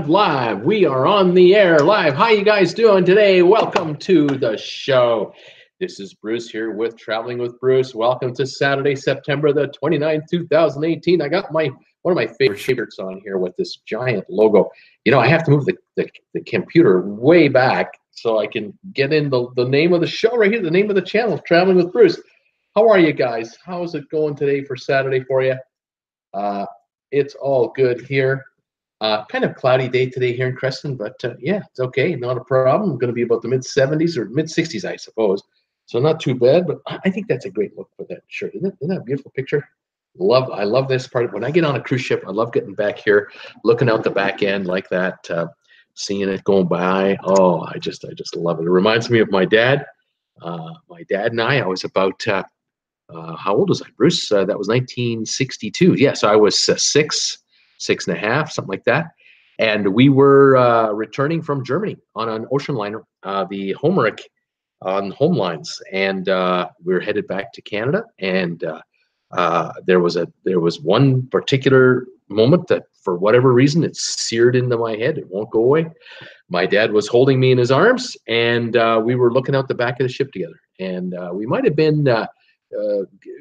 Live. We are on the air live. How you guys doing today? Welcome to the show. This is Bruce here with Traveling with Bruce. Welcome to Saturday, September the 29th, 2018. I got one of my favorite shirts on here with this giant logo. You know, I have to move the computer way back so I can get in the name of the show right here, the name of the channel, Traveling with Bruce. How are you guys? How's it going today for Saturday for you? It's all good here. Kind of cloudy day today here in Creston, but yeah, it's okay. Not a problem. Going to be about the mid-70s or mid-60s, I suppose. So not too bad, but I think that's a great look for that shirt. Isn't that a beautiful picture? I love this part. When I get on a cruise ship, I love getting back here, looking out the back end like that, seeing it going by. Oh, I just love it. It reminds me of my dad. My dad and I was about, how old was I, Bruce? That was 1962. Yeah, so I was six and a half, something like that. And we were returning from Germany on an ocean liner, the Homeric on home lines, and we were headed back to Canada. And there was one particular moment that, for whatever reason, it seared into my head. It won't go away. My dad was holding me in his arms, and we were looking out the back of the ship together. And we might have been.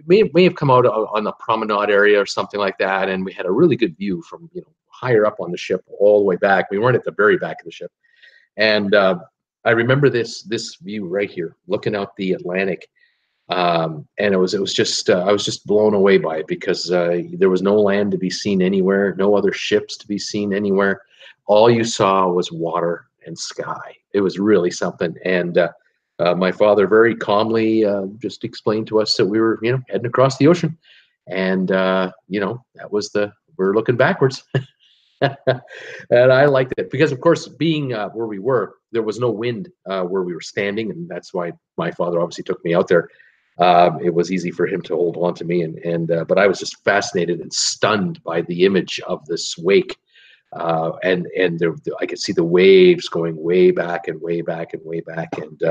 May have come out on the promenade area or something like that, and we had a really good view from higher up on the ship all the way back. We weren't at the very back of the ship, and I remember this view right here, looking out the Atlantic, and it was just I was just blown away by it because there was no land to be seen anywhere, no other ships to be seen anywhere. All you saw was water and sky. It was really something, and my father very calmly just explained to us that we were, heading across the ocean, and that was we're looking backwards, and I liked it because, of course, being where we were, there was no wind where we were standing, and that's why my father obviously took me out there. It was easy for him to hold on to me, but I was just fascinated and stunned by the image of this wake. And I could see the waves going way back and way back and way back, and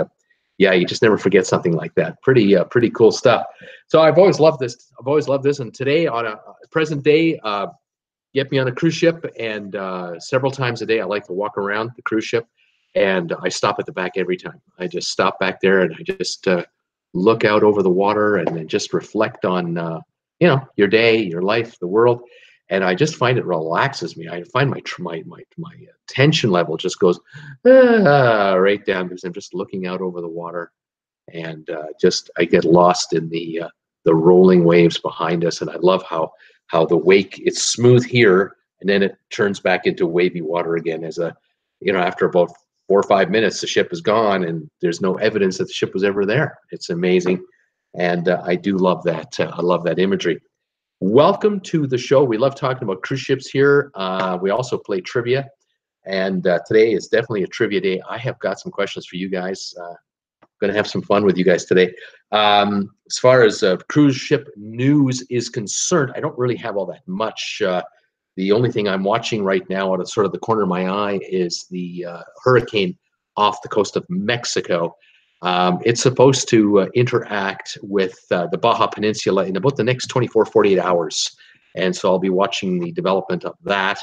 yeah, you just never forget something like that. Pretty cool stuff. So I've always loved this. And today, on a present day, get me on a cruise ship, and several times a day, I like to walk around the cruise ship, and I stop at the back every time. I just stop back there, and I just look out over the water, and then just reflect on your day, your life, the world. And I just find it relaxes me. I find my tension level just goes right down because I'm just looking out over the water, and I get lost in the rolling waves behind us. And I love how the wake, it's smooth here, and then it turns back into wavy water again. After about 4 or 5 minutes, the ship is gone, and there's no evidence that the ship was ever there. It's amazing, and I do love that. I love that imagery. Welcome to the show. We love talking about cruise ships here. We also play trivia, and today is definitely a trivia day. I have got some questions for you guys. Going to have some fun with you guys today. As far as cruise ship news is concerned, I don't really have all that much. The only thing I'm watching right now out of sort of the corner of my eye is the hurricane off the coast of Mexico. It's supposed to interact with the Baja Peninsula in about the next 24, 48 hours. And so I'll be watching the development of that.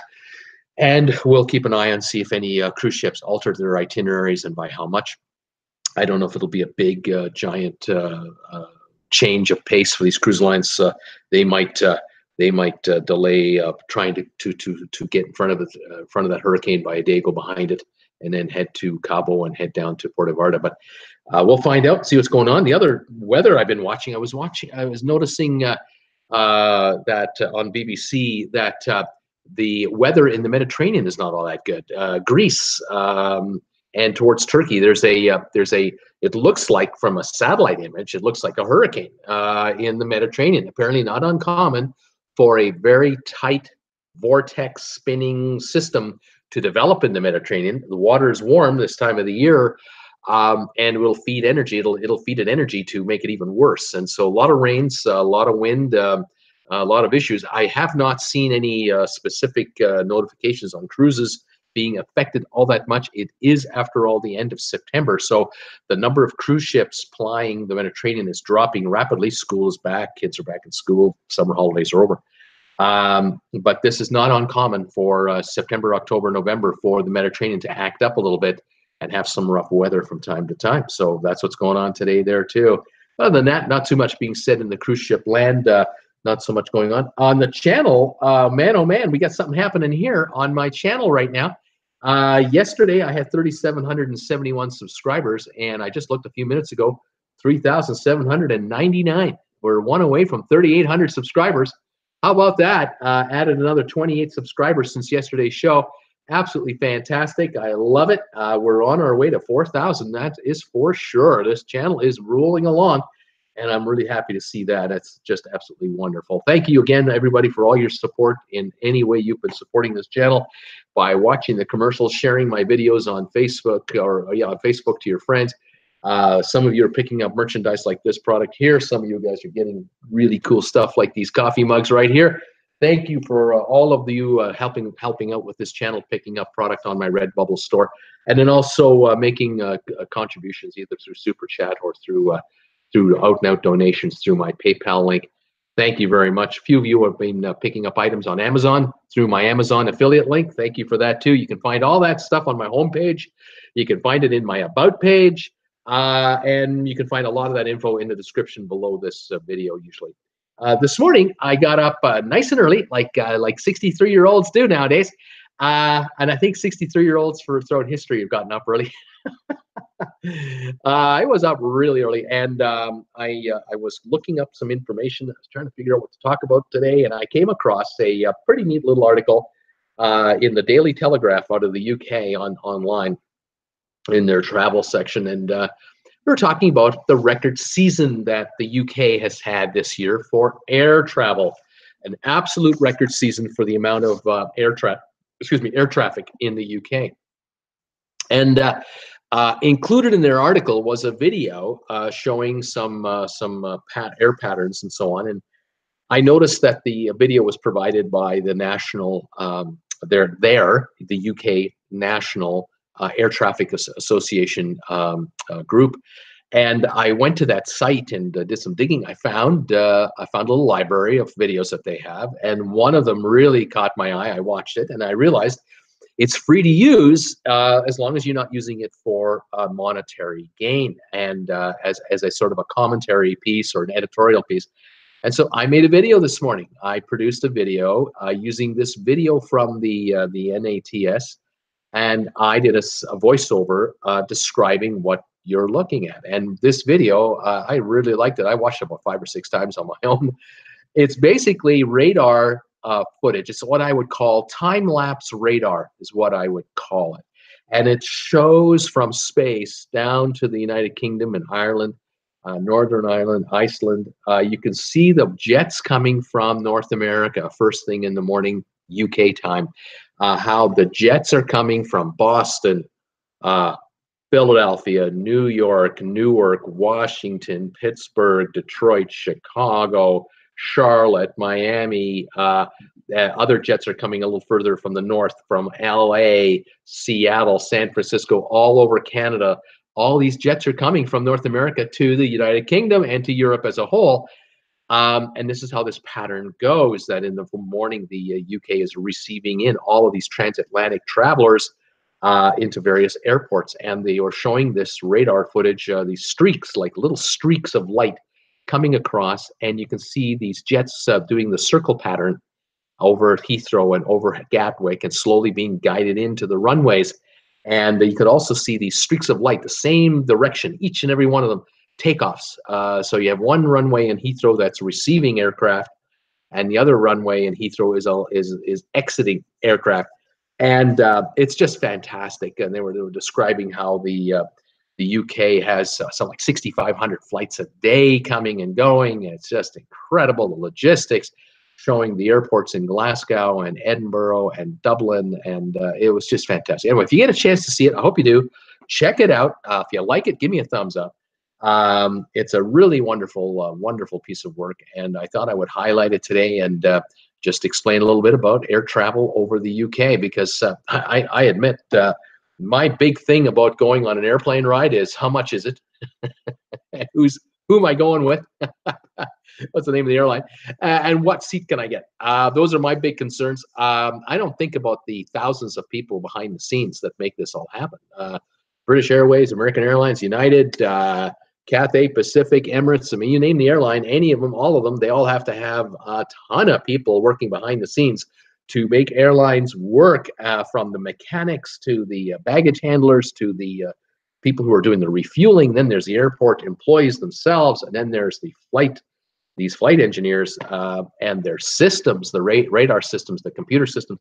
And we'll keep an eye on, see if any cruise ships alter their itineraries and by how much. I don't know if it'll be a big, giant change of pace for these cruise lines. They might delay trying to get in front of that hurricane by a day, go behind it, and then head to Cabo and head down to Puerto Vallarta. But we'll find out, see what's going on. The other weather I've been watching, I was noticing that on BBC that the weather in the Mediterranean is not all that good. Greece and towards Turkey, it looks like, from a satellite image, it looks like a hurricane in the Mediterranean. Apparently not uncommon for a very tight vortex spinning system to develop in the Mediterranean. The water is warm this time of the year, and will feed energy. It'll feed it energy to make it even worse. And so a lot of rains, a lot of wind, a lot of issues. I have not seen any specific notifications on cruises being affected all that much. It is, after all, the end of September, so the number of cruise ships plying the Mediterranean is dropping rapidly. School is back, kids are back in school, summer holidays are over. But this is not uncommon for September, October, November for the Mediterranean to act up a little bit and have some rough weather from time to time. So that's what's going on today there too. Other than that, not too much being said in the cruise ship land. Not so much going on the channel. Man, oh man, we got something happening here on my channel right now. Yesterday, I had 3,771 subscribers, and I just looked a few minutes ago, 3,799. We're one away from 3,800 subscribers. How about that? Added another 28 subscribers since yesterday's show. Absolutely fantastic. I love it. We're on our way to 4,000. That is for sure. This channel is rolling along, and I'm really happy to see that. That's just absolutely wonderful. Thank you again, everybody, for all your support in any way you've been supporting this channel by watching the commercials, sharing my videos on Facebook, or on Facebook to your friends. Some of you are picking up merchandise like this product here. Some of you guys are getting really cool stuff like these coffee mugs right here. Thank you for all of you helping out with this channel, picking up product on my RedBubble store, and then also making contributions either through Super Chat or through out-and-out donations through my PayPal link. Thank you very much. A few of you have been picking up items on Amazon through my Amazon affiliate link. Thank you for that too. You can find all that stuff on my homepage. You can find it in my About page. And you can find a lot of that info in the description below this video usually. This morning, I got up nice and early, like 63-year-olds do nowadays. And I think 63-year-olds throughout history have gotten up early. I was up really early, and I was looking up some information. I was trying to figure out what to talk about today, and I came across a pretty neat little article in the Daily Telegraph out of the UK online in their travel section, and we're talking about the record season that the UK has had this year for air travel, an absolute record season for the amount of air traffic in the UK. And included in their article was a video showing some air patterns and so on. And I noticed that the video was provided by the national, the UK National Air Traffic Association group. And I went to that site and did some digging. I found a little library of videos that they have, and one of them really caught my eye. I watched it, and I realized it's free to use as long as you're not using it for monetary gain, and as a sort of a commentary piece or an editorial piece. And so I made a video this morning. I produced a video using this video from the NATS, and I did a voiceover describing what you're looking at. And this video, I really liked it. I watched it about 5 or 6 times on my own. It's basically radar footage. It's what I would call time-lapse radar is what I would call it. And it shows from space down to the United Kingdom and Ireland, Northern Ireland, Iceland. You can see the jets coming from North America first thing in the morning, UK time. How the jets are coming from Boston, Philadelphia, New York, Newark, Washington, Pittsburgh, Detroit, Chicago, Charlotte, Miami. Other jets are coming a little further from the north, from LA, Seattle, San Francisco, all over Canada. All these jets are coming from North America to the United Kingdom and to Europe as a whole. And this is how this pattern goes, that in the morning, the UK is receiving in all of these transatlantic travelers into various airports. And they are showing this radar footage, these streaks, like little streaks of light coming across. And you can see these jets doing the circle pattern over Heathrow and over Gatwick and slowly being guided into the runways. And you could also see these streaks of light, the same direction, each and every one of them, takeoffs. So you have one runway in Heathrow that's receiving aircraft, and the other runway in Heathrow is exiting aircraft. And it's just fantastic. And they were describing how the UK has something like 6,500 flights a day coming and going. It's just incredible, the logistics, showing the airports in Glasgow and Edinburgh and Dublin, and it was just fantastic. Anyway, if you get a chance to see it, I hope you do. Check it out. If you like it, give me a thumbs up. It's a really wonderful, wonderful piece of work, and I thought I would highlight it today and just explain a little bit about air travel over the UK, because I admit my big thing about going on an airplane ride is how much is it? Who am I going with? What's the name of the airline? And what seat can I get? Those are my big concerns. I don't think about the thousands of people behind the scenes that make this all happen. British Airways, American Airlines, United, Cathay Pacific, Emirates. I mean, you name the airline, any of them, all of them, they all have to have a ton of people working behind the scenes to make airlines work, from the mechanics to the baggage handlers to the people who are doing the refueling. Then there's the airport employees themselves, and then there's these flight engineers and their systems, the radar systems, the computer systems.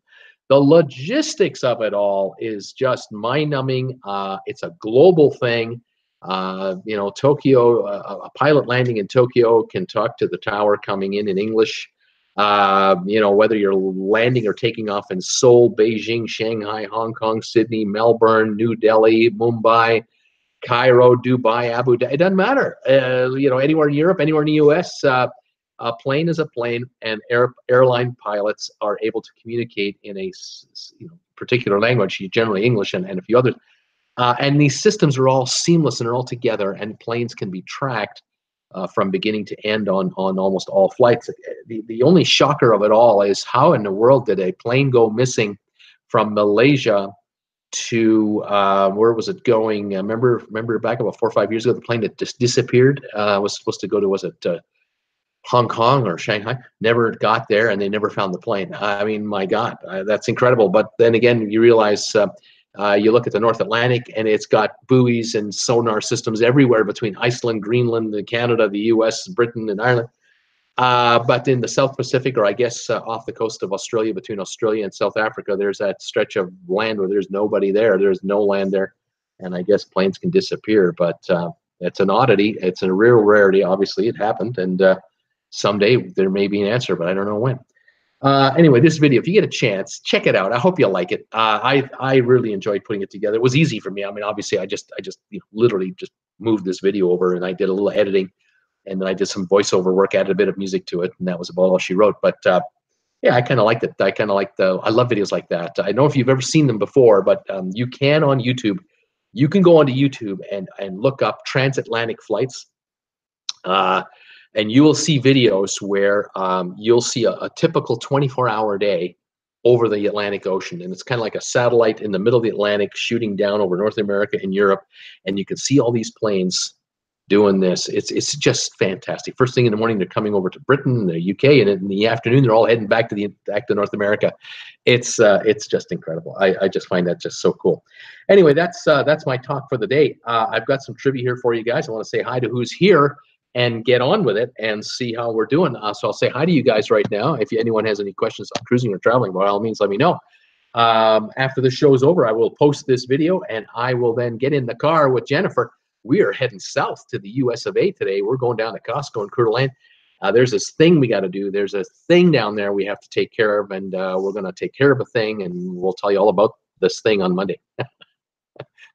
The logistics of it all is just mind-numbing. It's a global thing. You know, Tokyo, a pilot landing in Tokyo can talk to the tower coming in English. You know, whether you're landing or taking off in Seoul, Beijing, Shanghai, Hong Kong, Sydney, Melbourne, New Delhi, Mumbai, Cairo, Dubai, Abu Dhabi, it doesn't matter. You know, anywhere in Europe, anywhere in the US, a plane is a plane, and airline pilots are able to communicate in a particular language, generally English and a few others. And these systems are all seamless and are all together, and planes can be tracked from beginning to end on almost all flights. The only shocker of it all is how in the world did a plane go missing from Malaysia to where was it going? Remember back about 4 or 5 years ago, the plane that just disappeared was supposed to go to, was it Hong Kong or Shanghai? Never got there, and they never found the plane. I mean, my God, that's incredible. But then again, you realize you look at the North Atlantic, and it's got buoys and sonar systems everywhere between Iceland, Greenland, Canada, the US, Britain, and Ireland. But in the South Pacific, or I guess off the coast of Australia, between Australia and South Africa, there's that stretch of land where there's nobody there. There's no land there. And I guess planes can disappear. But it's an oddity. It's a real rarity. Obviously, it happened. And someday there may be an answer, but I don't know when. Anyway, this video, if you get a chance, check it out. I hope you like it. I really enjoyed putting it together. It was easy for me. I mean, obviously, I just literally just moved this video over, and I did a little editing. And then I did some voiceover work, added a bit of music to it, and that was about all she wrote. But yeah, I kind of liked it. I love videos like that. I don't know if you've ever seen them before, but you can on YouTube. You can go onto YouTube and look up transatlantic flights, and you will see videos where you'll see a typical 24-hour day over the Atlantic Ocean. And it's kind of like a satellite in the middle of the Atlantic shooting down over North America and Europe. And you can see all these planes doing this. It's just fantastic. First thing in the morning, they're coming over to Britain, the UK, and in the afternoon, they're all heading back to North America. It's just incredible. I just find that just so cool. Anyway, that's my talk for the day. I've got some trivia here for you guys. I want to say hi to who's here and get on with it and see how we're doing. So I'll say hi to you guys right now. If anyone has any questions on cruising or traveling, by all means, let me know. After the show's over, I will post this video, and I will then get in the car with Jennifer. We are heading south to the US of A today. We're going down to Costco in Coeur d'Alene. There's this thing we got to do. There's a thing down there we have to take care of, and we're going to take care of a thing, and we'll tell you all about this thing on Monday,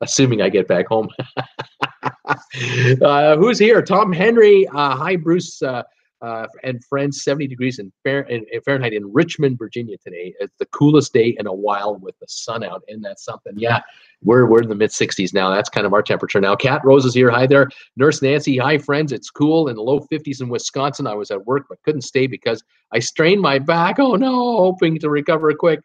assuming I get back home. Who's here? Tom Henry. Hi, Bruce and friends. 70 degrees in Fahrenheit in Richmond, Virginia today. It's the coolest day in a while with the sun out. Isn't that something? Yeah, we're in the mid 60s now. That's kind of our temperature now. Cat Rose is here. Hi there. Nurse Nancy. Hi, friends. It's cool in the low 50s in Wisconsin. I was at work but couldn't stay because I strained my back. Oh no, hoping to recover quick.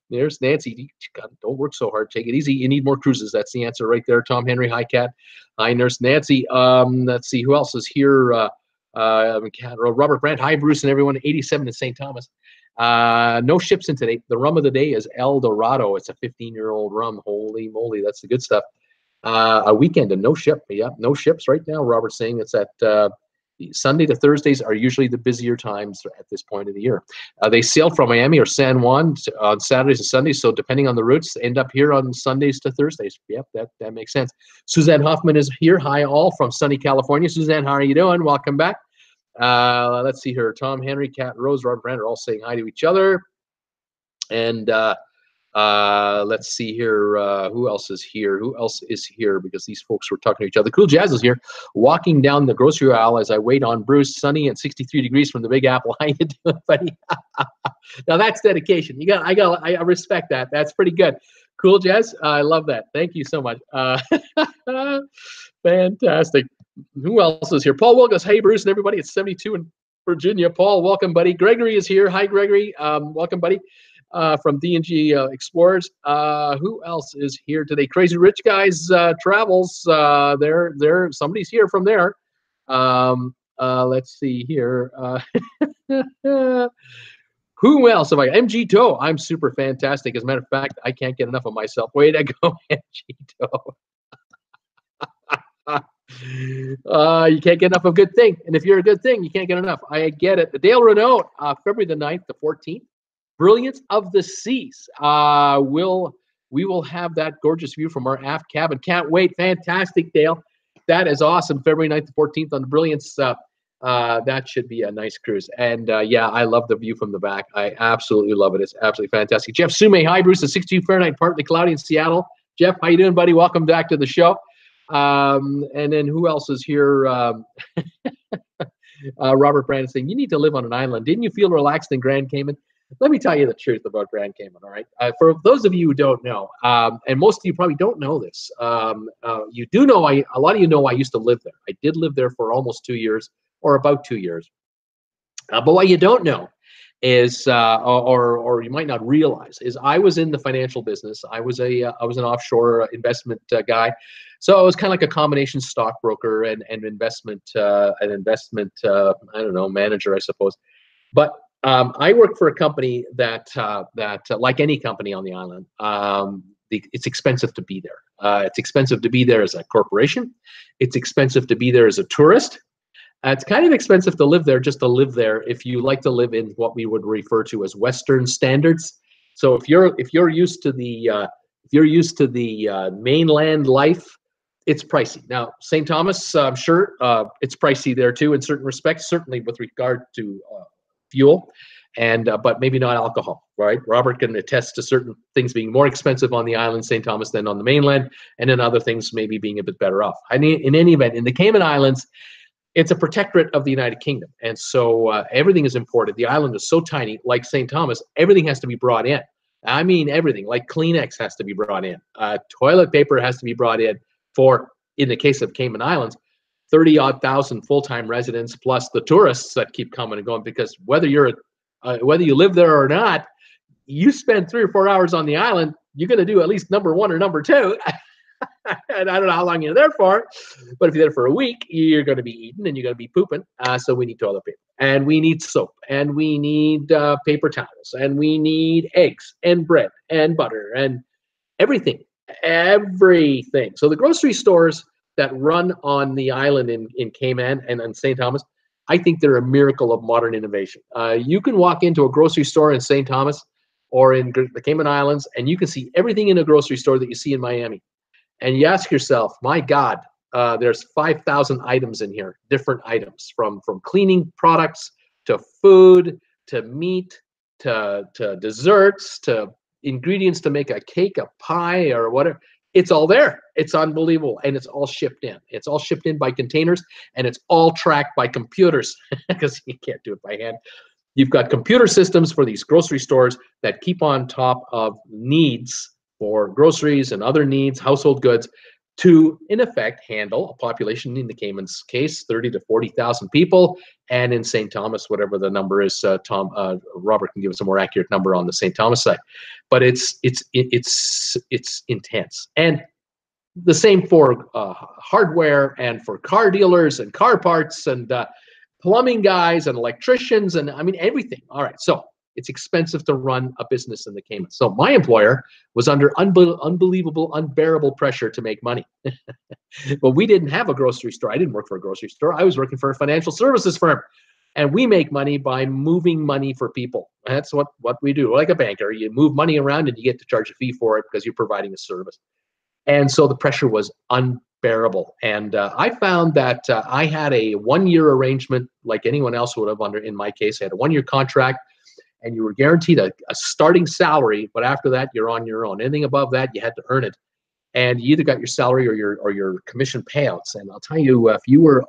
There's Nancy. God, don't work so hard. Take it easy. You need more cruises. That's the answer right there. Tom Henry. Hi, Cat. Hi, Nurse Nancy. Let's see who else is here. Robert Brandt. Hi, Bruce and everyone. 87 in St. Thomas. No ships in today. The rum of the day is El Dorado. It's a 15-year-old rum. Holy moly, that's the good stuff. A weekend and no ship. Yeah, no ships right now. Robert's saying it's at Sunday to Thursdays are usually the busier times at this point of the year. They sail from Miami or San Juan on Saturdays and Sundays, so depending on the routes, end up here on Sundays to Thursdays. Yep, that makes sense. Suzanne Hoffman is here. Hi, all from sunny California. Suzanne, how are you doing? Welcome back. Let's see here. Tom Henry, Cat Rose, Robert Brand are all saying hi to each other. And let's see here. Who else is here? Who else is here? Because these folks were talking to each other. Cool Jazz is here. Walking down the grocery aisle as I wait on Bruce. Sunny and 63 degrees from the Big Apple. How you doing, buddy? Now that's dedication. I respect that. That's pretty good. Cool Jazz. I love that. Thank you so much. Fantastic. Who else is here? Paul Wilgus. Hey, Bruce and everybody. It's 72 in Virginia. Paul, welcome, buddy. Gregory is here. Hi, Gregory. Welcome, buddy. From D&G Explorers. Who else is here today? Crazy Rich Guys Travels. Somebody's here from there. Let's see here. Who else have I? MG Toe. I'm super fantastic. As a matter of fact, I can't get enough of myself. Way to go, MG Toe. You can't get enough of a good thing. And if you're a good thing, you can't get enough. I get it. Dale Renault, February the 9th, the 14th. Brilliance of the Seas. We will have that gorgeous view from our aft cabin. Can't wait. Fantastic, Dale. That is awesome. February 9th to 14th on the Brilliance. That should be a nice cruise. And yeah, I love the view from the back. I absolutely love it. It's absolutely fantastic. Jeff Sume, hi, Bruce. It's 62 Fahrenheit, partly cloudy in Seattle. Jeff, how you doing, buddy? Welcome back to the show. And then who else is here? Robert Brandon saying, you need to live on an island. Didn't you feel relaxed in Grand Cayman? Let me tell you the truth about Grand Cayman, all right? For those of you who don't know, and most of you probably don't know this, you do know, a lot of you know I used to live there. I did live there for almost 2 years, or about 2 years. But what you don't know is, or you might not realize, is I was in the financial business. I was an offshore investment guy. So I was kind of like a combination stockbroker and investment, I don't know, manager, I suppose. But I work for a company that like any company on the island, it's expensive to be there. It's expensive to be there as a corporation. It's expensive to be there as a tourist. It's kind of expensive to live there, just to live there, if you like to live in what we would refer to as Western standards. So if you're used to the mainland life, it's pricey. Now, St. Thomas, I'm sure it's pricey there too in certain respects, certainly with regard to fuel, and but maybe not alcohol, right? Robert can attest to certain things being more expensive on the island St. Thomas than on the mainland, and then other things maybe being a bit better off. I mean, in any event, in the Cayman Islands, it's a protectorate of the United Kingdom, and so everything is imported. The island is so tiny, like St. Thomas, everything has to be brought in. I mean, everything, like Kleenex has to be brought in. Toilet paper has to be brought in for, in the case of Cayman Islands, 30-odd thousand full-time residents plus the tourists that keep coming and going, because whether you live there or not, you spend 3 or 4 hours on the island, you're going to do at least number 1 or number 2. And I don't know how long you're there for, but if you're there for a week, you're going to be eating and you're going to be pooping. So we need toilet paper, and we need soap, and we need paper towels, and we need eggs and bread and butter and everything. So the grocery stores that run on the island in Cayman and in St. Thomas, I think they're a miracle of modern innovation. You can walk into a grocery store in St. Thomas or in the Cayman Islands, and you can see everything in a grocery store that you see in Miami. And you ask yourself, my God, there's 5,000 items in here, different items, from cleaning products to food to meat to desserts to ingredients to make a cake, a pie, or whatever. It's all there. It's unbelievable. And it's all shipped in. It's all shipped in by containers, and it's all tracked by computers because you can't do it by hand. You've got computer systems for these grocery stores that keep on top of needs for groceries and other needs, household goods, to, in effect, handle a population, in the Cayman's case, 30 to 40,000 people, and in St. Thomas, whatever the number is, Robert can give us a more accurate number on the St. Thomas side. But it's intense. And the same for hardware and for car dealers and car parts and plumbing guys and electricians and, I mean, everything. All right, so it's expensive to run a business in the Caymans. So my employer was under unbelievable, unbearable pressure to make money. But we didn't have a grocery store. I didn't work for a grocery store. I was working for a financial services firm. And we make money by moving money for people. That's what we do. Like a banker, you move money around and you get to charge a fee for it because you're providing a service. And so the pressure was unbearable. And I found that I had a 1-year arrangement, like anyone else would have in my case. I had a 1-year contract, and you were guaranteed a starting salary, but after that, you're on your own. Anything above that, you had to earn it. And you either got your salary or your commission payouts. And I'll tell you, if you were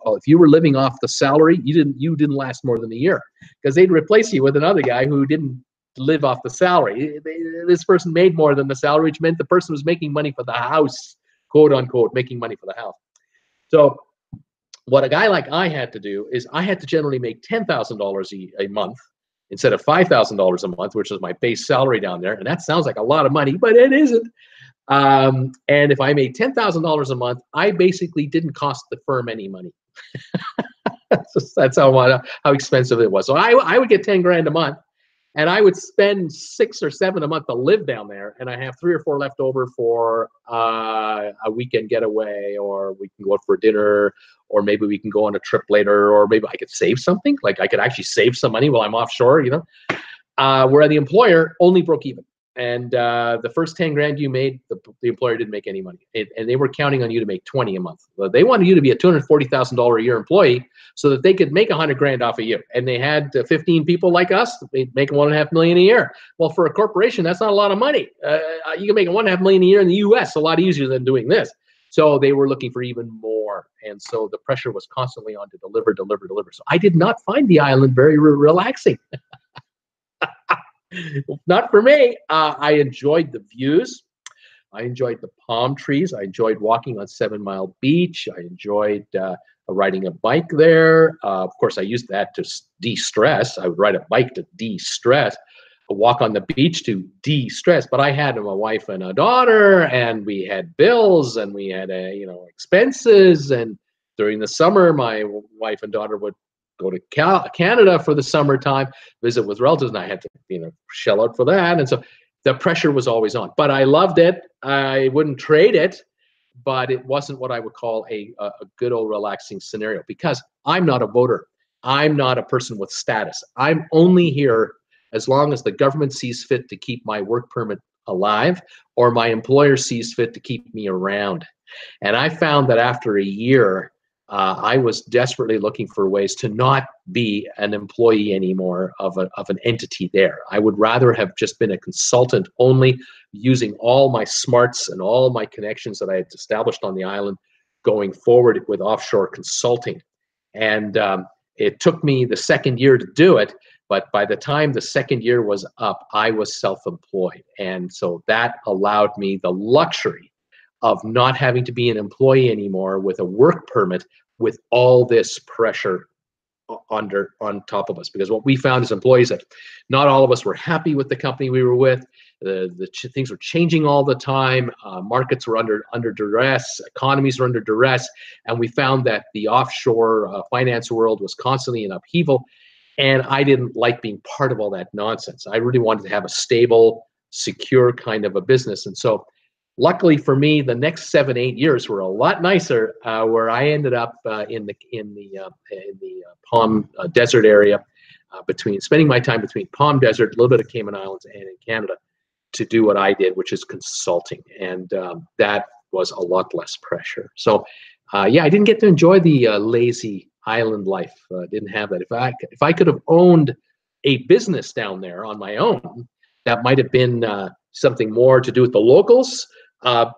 living off the salary, you didn't last more than a year, because they'd replace you with another guy who didn't live off the salary. This person made more than the salary, which meant the person was making money for the house, quote unquote, making money for the house. So what a guy like I had to do is I had to generally make $10,000 a month instead of $5,000 a month, which is my base salary down there. And that sounds like a lot of money, but it isn't. And if I made $10,000 a month, I basically didn't cost the firm any money. That's how expensive it was. So I would get 10 grand a month, and I would spend 6 or 7 a month to live down there, and I have 3 or 4 left over for a weekend getaway, or we can go out for dinner, or maybe we can go on a trip later, or maybe I could save something. Like I could actually save some money while I'm offshore, you know. Where the employer only broke even. And the first 10 grand you made, the employer didn't make any money. And they were counting on you to make 20 a month. But they wanted you to be a $240,000 a year employee so that they could make 100 grand off of you. And they had 15 people like us making $1.5 million a year. Well, for a corporation, that's not a lot of money. You can make $1.5 million a year in the US a lot easier than doing this. So they were looking for even more. And so the pressure was constantly on to deliver. So I did not find the island very relaxing. Not for me. I enjoyed the views. I enjoyed the palm trees. I enjoyed walking on 7 Mile Beach. I enjoyed riding a bike there. Of course, I used that to de-stress. I would ride a bike to de-stress, walk on the beach to de-stress. But I had a wife and a daughter, and we had bills, and we had expenses. And during the summer, my wife and daughter would go to Canada for the summertime, visit with relatives, and I had to, shell out for that. And so the pressure was always on. But I loved it. I wouldn't trade it, but it wasn't what I would call a good old relaxing scenario, because I'm not a voter. I'm not a person with status. I'm only here as long as the government sees fit to keep my work permit alive, or my employer sees fit to keep me around. And I found that after a year, I was desperately looking for ways to not be an employee anymore of an entity there. I would rather have just been a consultant only, using all my smarts and all my connections that I had established on the island going forward with offshore consulting. And it took me the second year to do it, but by the time the second year was up, I was self-employed. And so that allowed me the luxury of not having to be an employee anymore with a work permit, with all this pressure on top of us. Because what we found as employees, that not all of us were happy with the company we were with. Things were changing all the time. Markets were under duress. Economies were under duress. And we found that the offshore finance world was constantly in upheaval. And I didn't like being part of all that nonsense. I really wanted to have a stable, secure kind of a business. And so luckily for me, the next 7-8 years were a lot nicer, where I ended up in the Palm Desert area, spending my time between Palm Desert, a little bit of Cayman Islands, and in Canada, to do what I did, which is consulting, and that was a lot less pressure. So, yeah, I didn't get to enjoy the lazy island life. Didn't have that. If I could have owned a business down there on my own, that might have been something more to do with the locals.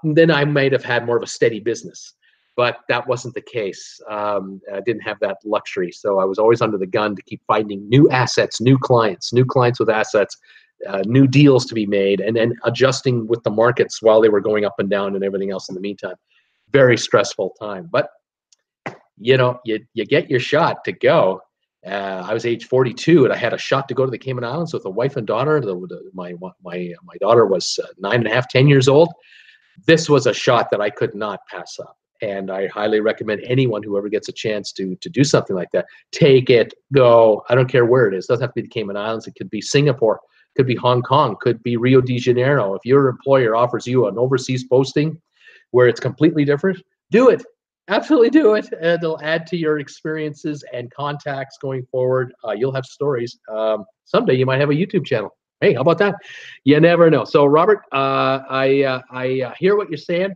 Then I might have had more of a steady business, but that wasn't the case. I didn't have that luxury. So I was always under the gun to keep finding new assets, new clients with assets, new deals to be made, and then adjusting with the markets while they were going up and down and everything else in the meantime. Very stressful time, but you get your shot to go. I was age 42, and I had a shot to go to the Cayman Islands with a wife and daughter. My daughter was 9.5, 10 years old. This was a shot that I could not pass up. And I highly recommend anyone who ever gets a chance to do something like that, take it, go. I don't care where it is. It doesn't have to be the Cayman Islands. It could be Singapore, could be Hong Kong, could be Rio de Janeiro. If your employer offers you an overseas posting where it's completely different, do it. Absolutely do it. It'll add to your experiences and contacts going forward. You'll have stories. Someday you might have a YouTube channel. Hey, how about that? You never know. So, Robert, I hear what you're saying,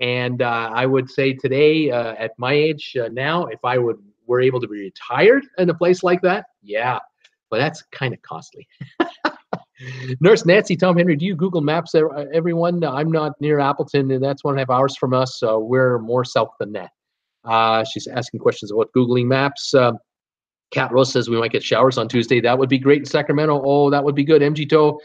and I would say today, at my age now, if I were able to be retired in a place like that, yeah, but that's kind of costly. Nurse Nancy, Tom Henry, do you Google Maps, everyone? I'm not near Appleton, and that's 1.5 hours from us, so we're more south than that. She's asking questions about Googling Maps. Cat Rose says we might get showers on Tuesday. That would be great in Sacramento. Oh, that would be good. MG Toe,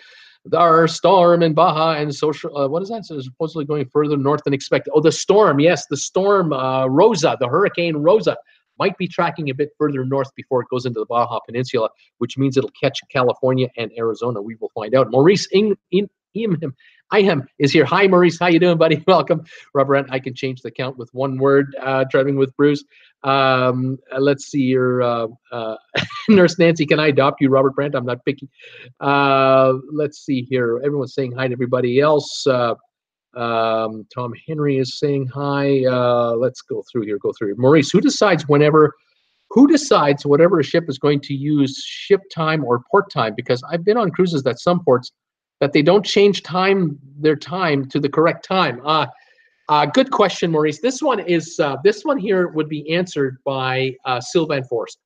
Our storm in Baja and social, what is that? So supposedly going further north than expected. Oh, the storm. Yes, the storm Rosa, the Hurricane Rosa, might be tracking a bit further north before it goes into the Baja Peninsula, which means it'll catch California and Arizona. We will find out. Maurice Iham is here. Hi, Maurice. How you doing, buddy? Welcome. Robert, I can change the count with one word, driving with Bruce. Let's see here. Nurse Nancy, can I adopt you, Robert Brandt? I'm not picky. Let's see here. Everyone's saying hi to everybody else. Tom Henry is saying hi. Let's go through here. Maurice, who decides whatever a ship is going to use ship time or port time? Because I've been on cruises that some ports that they don't change their time to the correct time. Good question, Maurice. This one here would be answered by Sylvan Forrest,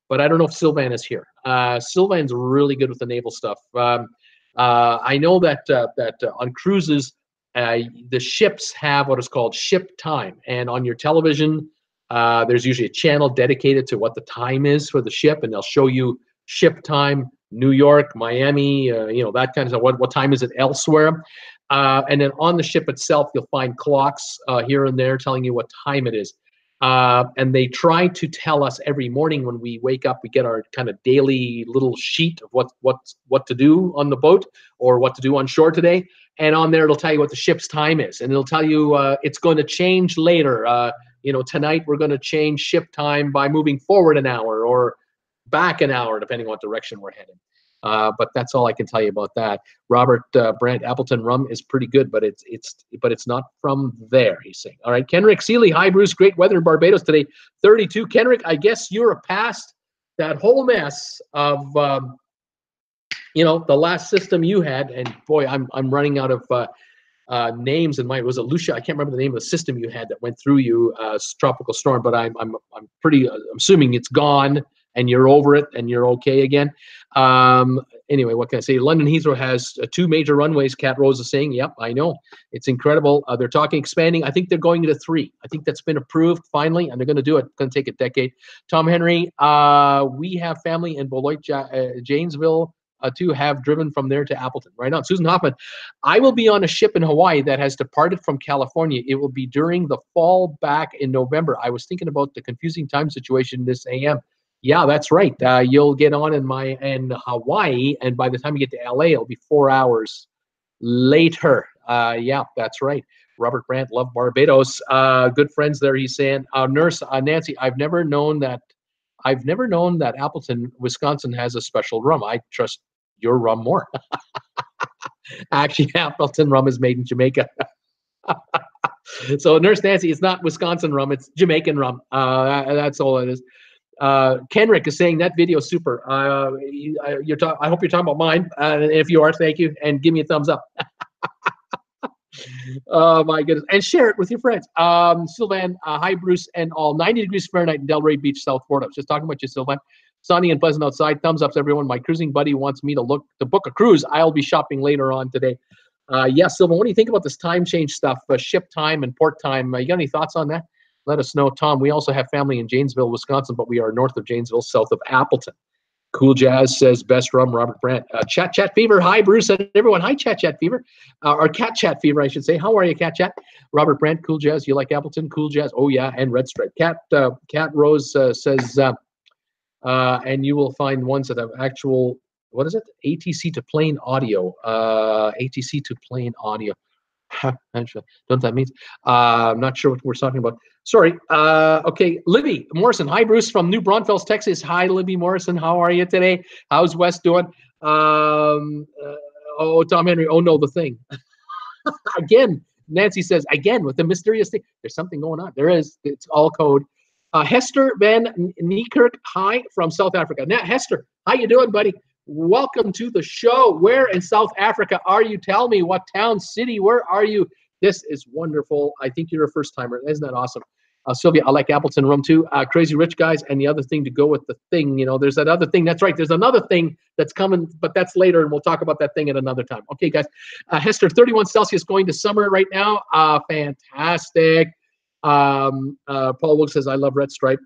but I don't know if Sylvan is here. Sylvan's really good with the naval stuff. I know that on cruises, the ships have what is called ship time, and on your television, there's usually a channel dedicated to what the time is for the ship, and they'll show you ship time, New York, Miami, that kind of stuff. What time is it elsewhere? And then on the ship itself, you'll find clocks here and there telling you what time it is. And they try to tell us every morning when we wake up, we get our kind of daily little sheet of what to do on the boat or what to do on shore today. And on there, it'll tell you what the ship's time is. And it'll tell you it's going to change later. Tonight we're going to change ship time by moving forward an hour or back an hour, depending on what direction we're heading. But that's all I can tell you about that. Robert Brandt, Appleton rum is pretty good, but it's not from there, he's saying. All right, Kenrick Seeley, hi Bruce, great weather in Barbados today, 32. Kenrick, I guess you're past that whole mess of the last system you had, and boy, I'm running out of names in mind. It was a Lucia. I can't remember the name of the system you had that went through you, tropical storm, but I'm assuming it's gone and you're over it and you're okay again. Anyway, what can I say? London Heathrow has 2 major runways, Cat Rose is saying. Yep, I know. It's incredible. They're talking expanding. I think they're going to 3. I think that's been approved finally, and they're going to do it. It's going to take a decade. Tom Henry, we have family in Beloit, Janesville, to have driven from there to Appleton. Right on. Susan Hoffman, I will be on a ship in Hawaii that has departed from California. It will be during the fall back in November. I was thinking about the confusing time situation this AM. Yeah, that's right. You'll get on in Hawaii, and by the time you get to LA, it'll be 4 hours later. Yeah, that's right. Robert Brandt, love Barbados. Good friends there. He's saying, Nurse Nancy, I've never known that Appleton, Wisconsin has a special rum. I trust your rum more. Actually, Appleton rum is made in Jamaica. So, Nurse Nancy, it's not Wisconsin rum; it's Jamaican rum. That's all it is. Kenrick is saying that video is super. I hope you're talking about mine. If you are, thank you, and give me a thumbs up. Oh my goodness, and share it with your friends. Sylvan, hi Bruce, and all. 90 degrees Fahrenheit in Delray Beach, South Florida. I was just talking about you, Sylvan. Sunny and pleasant outside. Thumbs up, everyone. My cruising buddy wants me to book a cruise. I'll be shopping later on today. Yes, Sylvan, what do you think about this time change stuff? Ship time and port time. You got any thoughts on that? Let us know, Tom. We also have family in Janesville, Wisconsin, but we are north of Janesville, south of Appleton. Cool Jazz says, best rum, Robert Brandt. Chat Fever. Hi, Bruce and everyone. Hi, Chat Fever. Or Cat Chat Fever, I should say. How are you, Cat Chat? Robert Brandt, Cool Jazz. You like Appleton? Cool Jazz. Oh, yeah, and Red Stripe. Cat Rose says, and you will find ones that have actual, what is it? ATC to plane audio. ATC to plane audio. Don't know what that means. I'm not sure what we're talking about. Sorry. Okay, Libby Morrison. Hi, Bruce from New Braunfels, Texas. Hi, Libby Morrison. How are you today? How's Wes doing? Tom Henry. Oh, no, the thing. Again, Nancy says, again, with the mysterious thing. There's something going on. There is. It's all code. Hester Van Niekirk. Hi, from South Africa. Now, Hester, how you doing, buddy? Welcome to the show. Where in South Africa are you? Tell me what town, city, where are you? This is wonderful. I think you're a first timer. Isn't that awesome? Sylvia, I like Appleton rum too. Crazy Rich Guys, and the other thing to go with the thing, there's that other thing. That's right. There's another thing that's coming, but that's later, and we'll talk about that thing at another time. Okay, guys. Hester, 31 Celsius going to summer right now. Fantastic. Paul Wilkes says, I love Red Stripe.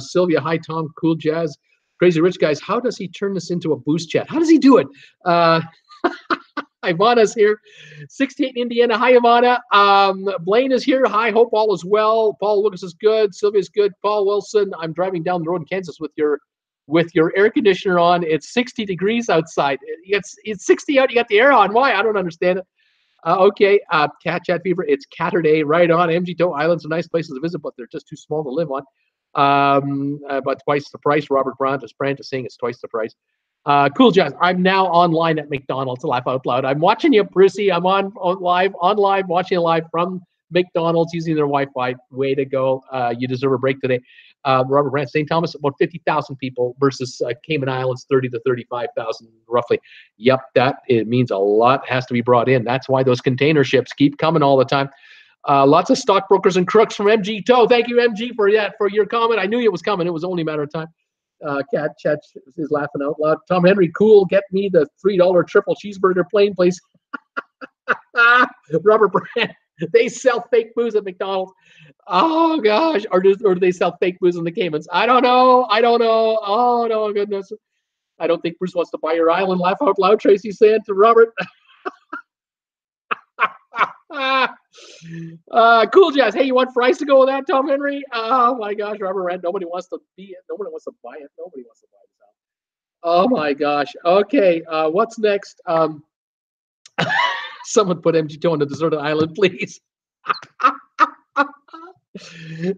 Sylvia, hi, Tom, Cool Jazz. Crazy Rich Guys, how does he turn this into a boost chat? How does he do it? Ivana's here. 68 in Indiana. Hi, Ivana. Blaine is here. Hi, hope all is well. Paul Lucas is good. Sylvia's good. Paul Wilson, I'm driving down the road in Kansas with your air conditioner on. It's 60 degrees outside. It's 60 out. You got the air on. Why? I don't understand it. Okay. Cat Chat Fever. It's Catterday. Right on. MGTO Islands are nice places to visit, but they're just too small to live on. But twice the price. Robert Brandt is saying it's twice the price. Cool, Jazz. I'm now online at McDonald's. Laugh out loud. I'm watching you, Brucey. I'm on live, watching you live from McDonald's using their Wi-Fi. Way to go. You deserve a break today. Robert Brandt, St. Thomas, about 50,000 people versus Cayman Islands, 30 to 35,000 roughly. Yep, it means a lot has to be brought in. That's why those container ships keep coming all the time. Lots of stockbrokers and crooks from MG Tow. Thank you, MG, for your comment. I knew it was coming. It was only a matter of time. Cat Chat is laughing out loud. Tom Henry, cool. Get me the $3 triple cheeseburger plain, please. Robert Brand, they sell fake booze at McDonald's. Oh gosh, or do they sell fake booze in the Caymans? I don't know. Oh no, goodness. I don't think Bruce wants to buy your island. Laugh out loud, Tracy said to Robert. Cool, Jazz. Hey, you want fries to go with that, Tom Henry? Oh my gosh, Robert Rand. Nobody wants to buy it. Nobody wants to buy this out. Oh my gosh. Okay, what's next? Someone put MGTO on the deserted island, please.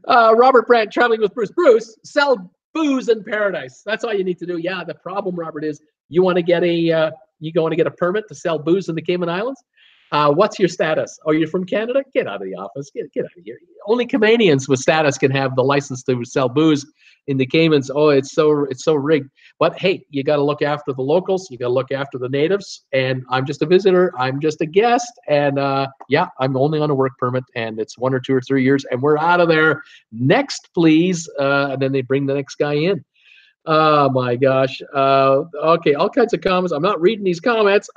Robert Brandt, traveling with Bruce. Bruce, sell booze in paradise. That's all you need to do. Yeah, the problem, Robert, is you want to get a permit to sell booze in the Cayman Islands. What's your status? Oh, you're from Canada? Get out of the office. Get out of here. Only Canadians with status can have the license to sell booze in the Caymans. Oh, it's so rigged. But hey, you got to look after the locals. You got to look after the natives. And I'm just a visitor. I'm just a guest. And yeah, I'm only on a work permit, and it's 1 or 2 or 3 years, and we're out of there. Next, please. And then they bring the next guy in. Oh my gosh. Okay, all kinds of comments. I'm not reading these comments.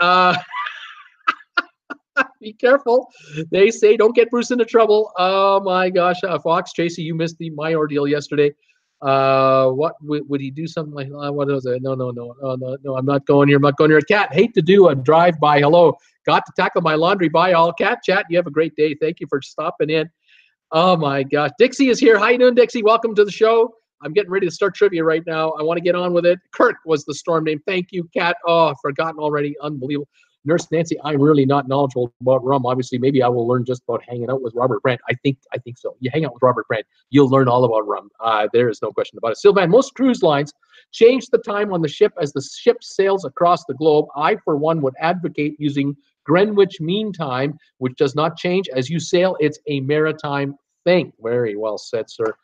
Be careful. They say don't get Bruce into trouble. Oh my gosh, Fox Tracy, you missed my ordeal yesterday. What would he do something like? What was it? No. I'm not going here. I'm not going here. Cat, hate to do a drive-by. Hello, got to tackle my laundry. Bye, all. Cat Chat. You have a great day. Thank you for stopping in. Oh my gosh, Dixie is here. How you doing, Dixie? Welcome to the show. I'm getting ready to start trivia right now. I want to get on with it. Kirk was the storm name. Thank you, Cat. Oh, I've forgotten already. Unbelievable. Nurse Nancy, I'm really not knowledgeable about rum. Obviously, maybe I will learn just about hanging out with Robert Brandt. I think so. You hang out with Robert Brandt, you'll learn all about rum. There is no question about it. Sylvan, most cruise lines change the time on the ship as the ship sails across the globe. I, for one, would advocate using Greenwich Mean Time, which does not change as you sail. It's a maritime thing. Very well said, sir.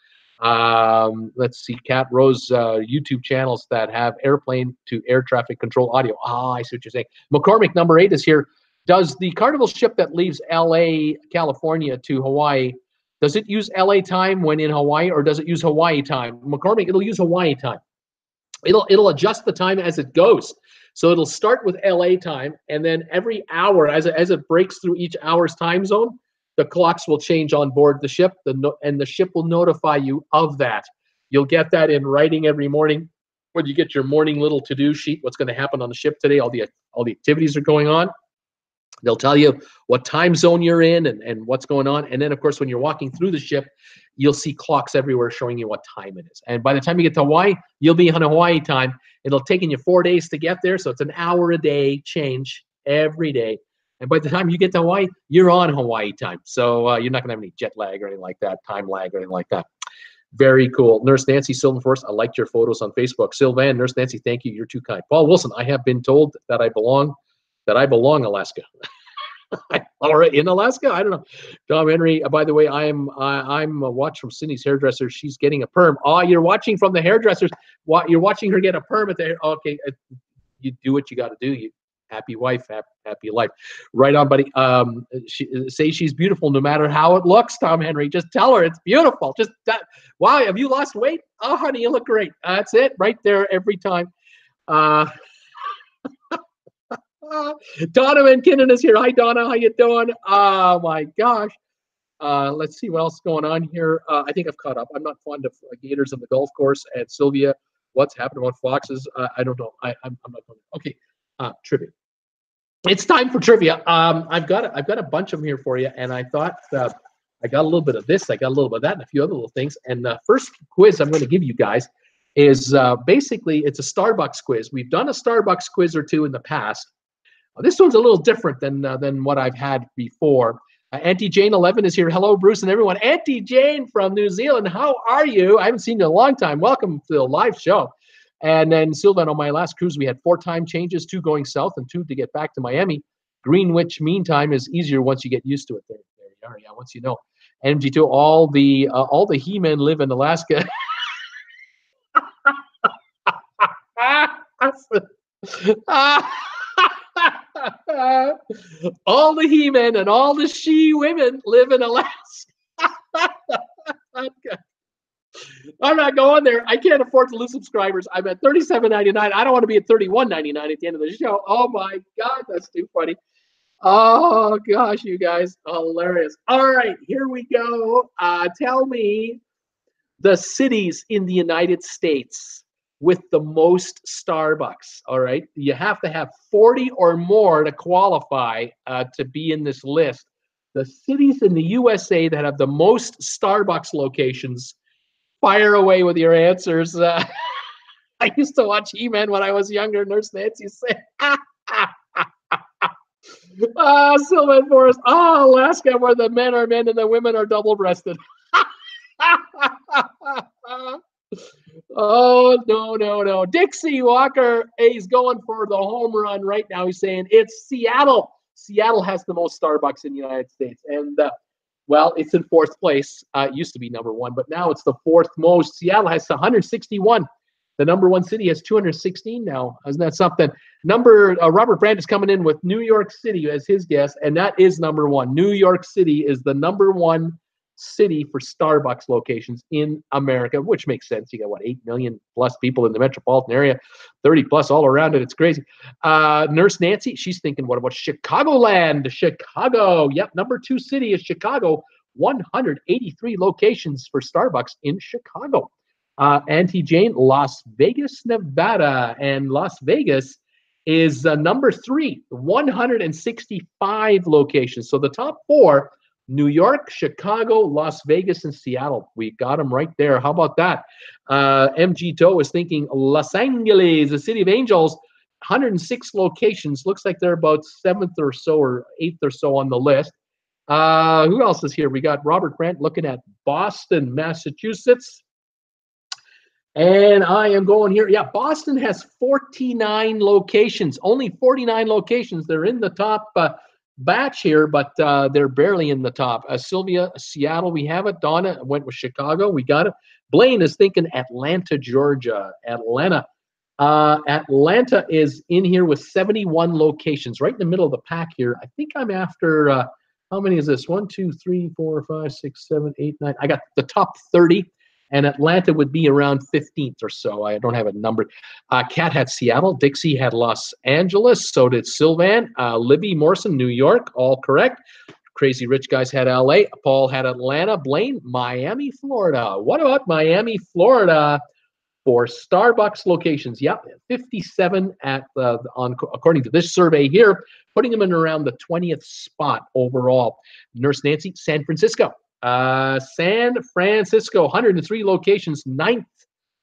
Let's see, Cat Rose YouTube channels that have airplane to air traffic control audio. I see what you're saying. McCormick number 8 is here. Does the Carnival ship that leaves LA, California to Hawaii, does it use LA time when in Hawaii, or does it use Hawaii time? McCormick, it'll use Hawaii time. It'll adjust the time as it goes. So it'll start with LA time, and then every hour as it breaks through each hour's time zone, the clocks will change on board the ship, and the ship will notify you of that. You'll get that in writing every morning when you get your morning little to-do sheet, what's going to happen on the ship today, all the activities are going on. They'll tell you what time zone you're in and what's going on. And then, of course, when you're walking through the ship, you'll see clocks everywhere showing you what time it is. And by the time you get to Hawaii, you'll be on Hawaii time. It'll take you 4 days to get there, so it's an hour a day change every day. And by the time you get to Hawaii, you're on Hawaii time. So you're not going to have any jet lag or anything like that, time lag or anything like that. Very cool. Nurse Nancy, Sylvan Forest, I liked your photos on Facebook. Sylvan, Nurse Nancy, thank you. You're too kind. Paul Wilson, I have been told that I belong Alaska. All right, in Alaska? I don't know. Tom Henry, by the way, I'm a watch from Cindy's hairdresser. She's getting a perm. Oh, you're watching from the hairdressers. You're watching her get a perm at the hair. Okay, you do what you got to do. Happy wife, happy life. Right on, buddy. Say she's beautiful no matter how it looks, Tom Henry. Just tell her it's beautiful. Wow, have you lost weight? Oh, honey, you look great. That's it right there every time. Donna McKinnon is here. Hi, Donna. How you doing? Oh, my gosh. Let's see what else is going on here. I think I've caught up. I'm not fond of gators on the golf course. And Sylvia, what's happening about foxes? I don't know. I'm not going to. Okay. Trivia. It's time for trivia. I've got a bunch of them here for you, and I thought I got a little bit of this, I got a little bit of that, and a few other little things. And the first quiz I'm going to give you guys is basically it's a Starbucks quiz. We've done a Starbucks quiz or two in the past. This one's a little different than what I've had before. Auntie Jane 11 is here. Hello, Bruce and everyone. Auntie Jane from New Zealand, how are you? I haven't seen you in a long time. Welcome to the live show. And then Sylvan, on my last cruise, we had 4 time changes, 2 going south and 2 to get back to Miami. Greenwich mean time is easier once you get used to it. There you are. Yeah, once you know. MG2, all the He-Men live in Alaska. All the He-Men and all the She-Women live in Alaska. I'm not going there. I can't afford to lose subscribers. I'm at $37.99. I don't want to be at $31.99 at the end of the show. Oh my God, that's too funny. Oh gosh, you guys, hilarious. All right, here we go. Tell me the cities in the United States with the most Starbucks. All right, you have to have 40 or more to qualify to be in this list. The cities in the USA that have the most Starbucks locations. Fire away with your answers. I used to watch He-Man when I was younger. Nurse Nancy said, Sylvan Forest. Oh, Alaska, where the men are men and the women are double-breasted. Oh, no. Dixie Walker is going for the home run right now. He's saying it's Seattle. Seattle has the most Starbucks in the United States. And, well, it's in 4th place. It used to be number 1, but now it's the 4th most. Seattle has 161. The number 1 city has 216 now. Isn't that something? Robert Brandt is coming in with New York City as his guess, and that is number 1. New York City is the number 1 city for Starbucks locations in America, which makes sense. You got, what, 8 million plus people in the metropolitan area, 30 plus all around it. It's crazy. Nurse Nancy, she's thinking, what about Chicagoland? Chicago. Yep, number 2 city is Chicago. 183 locations for Starbucks in Chicago. Auntie Jane, Las Vegas, Nevada. And Las Vegas is number 3, 165 locations. So the top 4, New York, Chicago, Las Vegas, and Seattle. We got them right there. How about that? MG Toe is thinking Los Angeles, the city of angels, 106 locations. Looks like they're about 7th or so or 8th or so on the list. Who else is here? We got Robert Brandt looking at Boston, Massachusetts. And I am going here. Yeah, Boston has 49 locations. Only 49 locations. They're in the top batch here, but they're barely in the top. Sylvia, Seattle, we have it. Donna went with Chicago. We got it. Blaine is thinking Atlanta, Georgia. Atlanta. Atlanta is in here with 71 locations, right in the middle of the pack here. I think I'm after, how many is this? 1, 2, 3, 4, 5, 6, 7, 8, 9. I got the top 30. And Atlanta would be around 15th or so. I don't have it numbered. Kat had Seattle. Dixie had Los Angeles. So did Sylvan. Libby Morrison, New York. All correct. Crazy Rich Guys had LA. Paul had Atlanta. Blaine, Miami, Florida. What about Miami, Florida for Starbucks locations? Yep, 57 according to this survey here, putting them in around the 20th spot overall. Nurse Nancy, San Francisco. San Francisco, 103 locations, 9th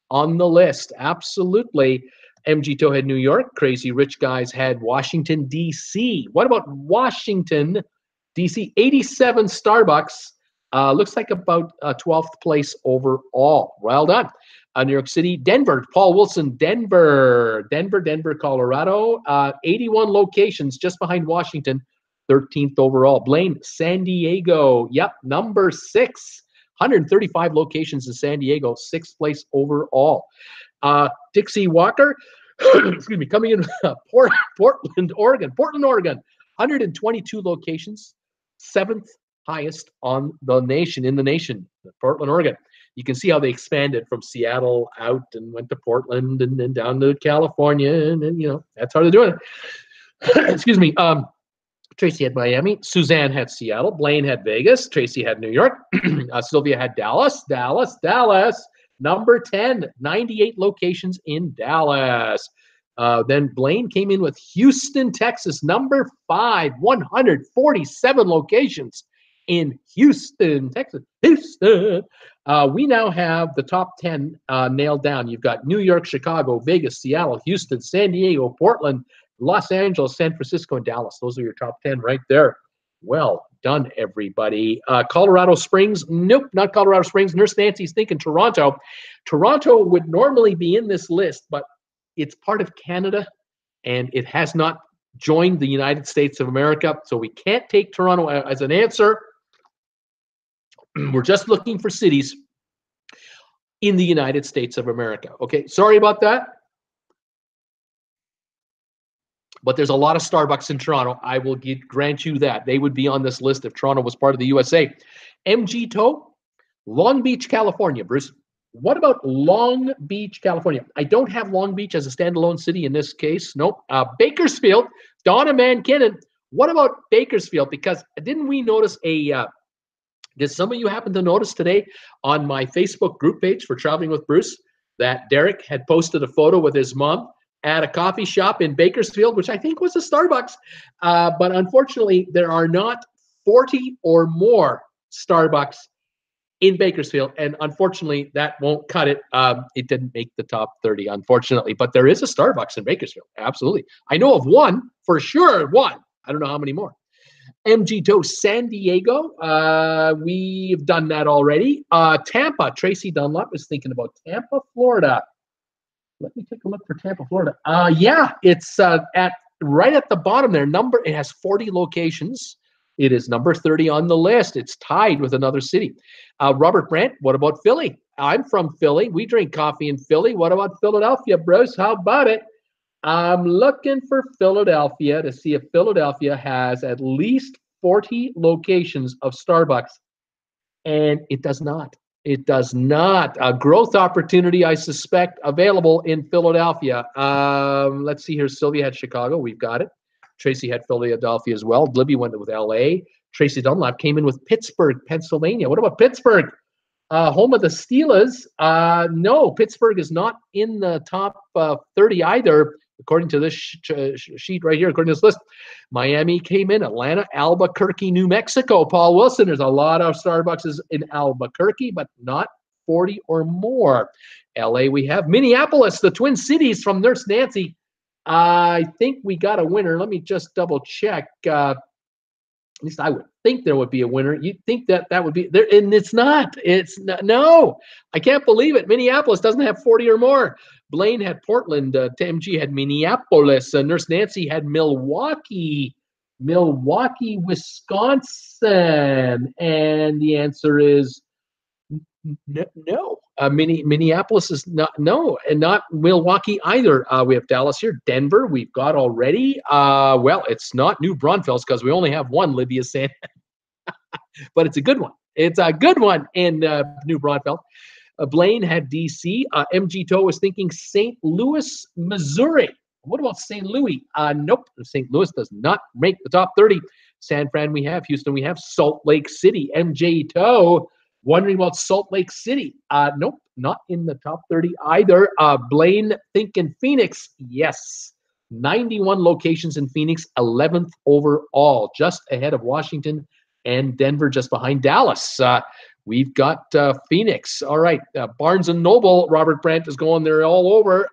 on the list. Absolutely. MG Toe had New York. Crazy Rich Guys had Washington, D.C. What about Washington, D.C.? 87 Starbucks. Looks like about 12th place overall. Well done. New York City, Denver. Paul Wilson, Denver, Colorado. 81 locations just behind Washington. 13th overall. Blaine, San Diego. Yep, number 6. 135 locations in San Diego, 6th place overall. Dixie Walker, excuse me, coming in Portland, Oregon. 122 locations, 7th highest on the nation, in the nation, Portland, Oregon. You can see how they expanded from Seattle out and went to Portland and then down to California, and you know, that's how they're doing it. Excuse me. Tracy had Miami. Suzanne had Seattle. Blaine had Vegas. Tracy had New York. Sylvia had Dallas. Number 10, 98 locations in Dallas. Then Blaine came in with Houston, Texas, number 5, 147 locations in Houston, Texas. Houston. We now have the top 10 nailed down. You've got New York, Chicago, Vegas, Seattle, Houston, San Diego, Portland, Los Angeles, San Francisco, and Dallas. Those are your top 10 right there. Well done, everybody. Colorado Springs. Nope, not Colorado Springs. Nurse Nancy's thinking Toronto. Toronto would normally be in this list, but it's part of Canada, and it has not joined the United States of America, so we can't take Toronto as an answer. We're just looking for cities in the United States of America. Okay, sorry about that. But there's a lot of Starbucks in Toronto. I will grant you that. They would be on this list if Toronto was part of the USA. MG Toe, Long Beach, California. Bruce, what about Long Beach, California? I don't have Long Beach as a standalone city in this case. Nope. Bakersfield, Donna Mankinnon. What about Bakersfield? Because didn't we notice did some of you happen to notice today on my Facebook group page for Traveling with Bruce that Derek had posted a photo with his mom at a coffee shop in Bakersfield, which I think was a Starbucks. But unfortunately, there are not 40 or more Starbucks in Bakersfield. And unfortunately, that won't cut it. It didn't make the top 30, unfortunately. But there is a Starbucks in Bakersfield. Absolutely. I know of one, for sure, one. I don't know how many more. MG Toe, San Diego. We've done that already. Tampa, Tracy Dunlop is thinking about Tampa, Florida. Let me take a look for Tampa, Florida. Yeah, it's right at the bottom there. It has 40 locations. It is number 30 on the list. It's tied with another city. Robert Brandt, what about Philly? I'm from Philly. We drink coffee in Philly. What about Philadelphia, Bruce? How about it? I'm looking for Philadelphia to see if Philadelphia has at least 40 locations of Starbucks. And it does not. It does not. A growth opportunity, I suspect, available in Philadelphia. Let's see here. Sylvia had Chicago. We've got it. Tracy had Philadelphia as well. Libby went with L.A. Tracy Dunlap came in with Pittsburgh, Pennsylvania. What about Pittsburgh? Home of the Steelers. No, Pittsburgh is not in the top 30 either, according to this sheet right here, according to this list. Miami came in, Atlanta, Albuquerque, New Mexico. Paul Wilson, there's a lot of Starbucks in Albuquerque, but not 40 or more. LA, we have Minneapolis, the Twin Cities from Nurse Nancy. I think we got a winner. Let me just double check. At least I would think there would be a winner. You'd think that would be there, and it's not. It's not, no. I can't believe it. Minneapolis doesn't have 40 or more. Blaine had Portland. TMG had Minneapolis. Nurse Nancy had Milwaukee, Wisconsin. And the answer is no. Minneapolis is not, no, and not Milwaukee either. We have Dallas here. Denver, we've got already. Well, it's not New Braunfels because we only have one, Libya saying. But it's a good one. It's a good one in New Braunfels. Blaine had D.C. MG Toe was thinking St. Louis, Missouri. What about St. Louis? Nope. St. Louis does not make the top 30. San Fran we have. Houston we have. Salt Lake City. MJ Toe wondering about Salt Lake City. Nope. Not in the top 30 either. Blaine thinking Phoenix. Yes. 91 locations in Phoenix. 11th overall. Just ahead of Washington and Denver, just behind Dallas. We've got Phoenix. All right. Barnes & Noble. Robert Brandt is going there all over.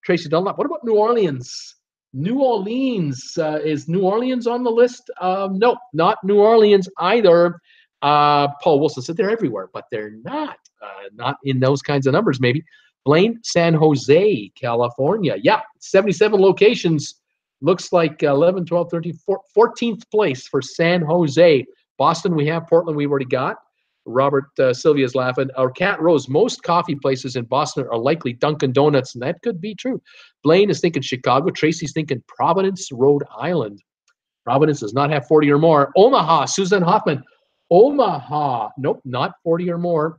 Tracy Dunlop. What about New Orleans? New Orleans. Is New Orleans on the list? No, not New Orleans either. Paul Wilson said they're everywhere, but they're not. Not in those kinds of numbers, maybe. Blaine, San Jose, California. Yeah, 77 locations. Looks like 11, 12, 13, 14th place for San Jose. Boston, we have. Portland, we've already got. Robert Sylvia's laughing. Our Cat Rose, most coffee places in Boston are likely Dunkin' Donuts, and that could be true. Blaine is thinking Chicago. Tracy's thinking Providence, Rhode Island. Providence does not have 40 or more. Omaha, Susan Hoffman. Omaha, nope, not 40 or more.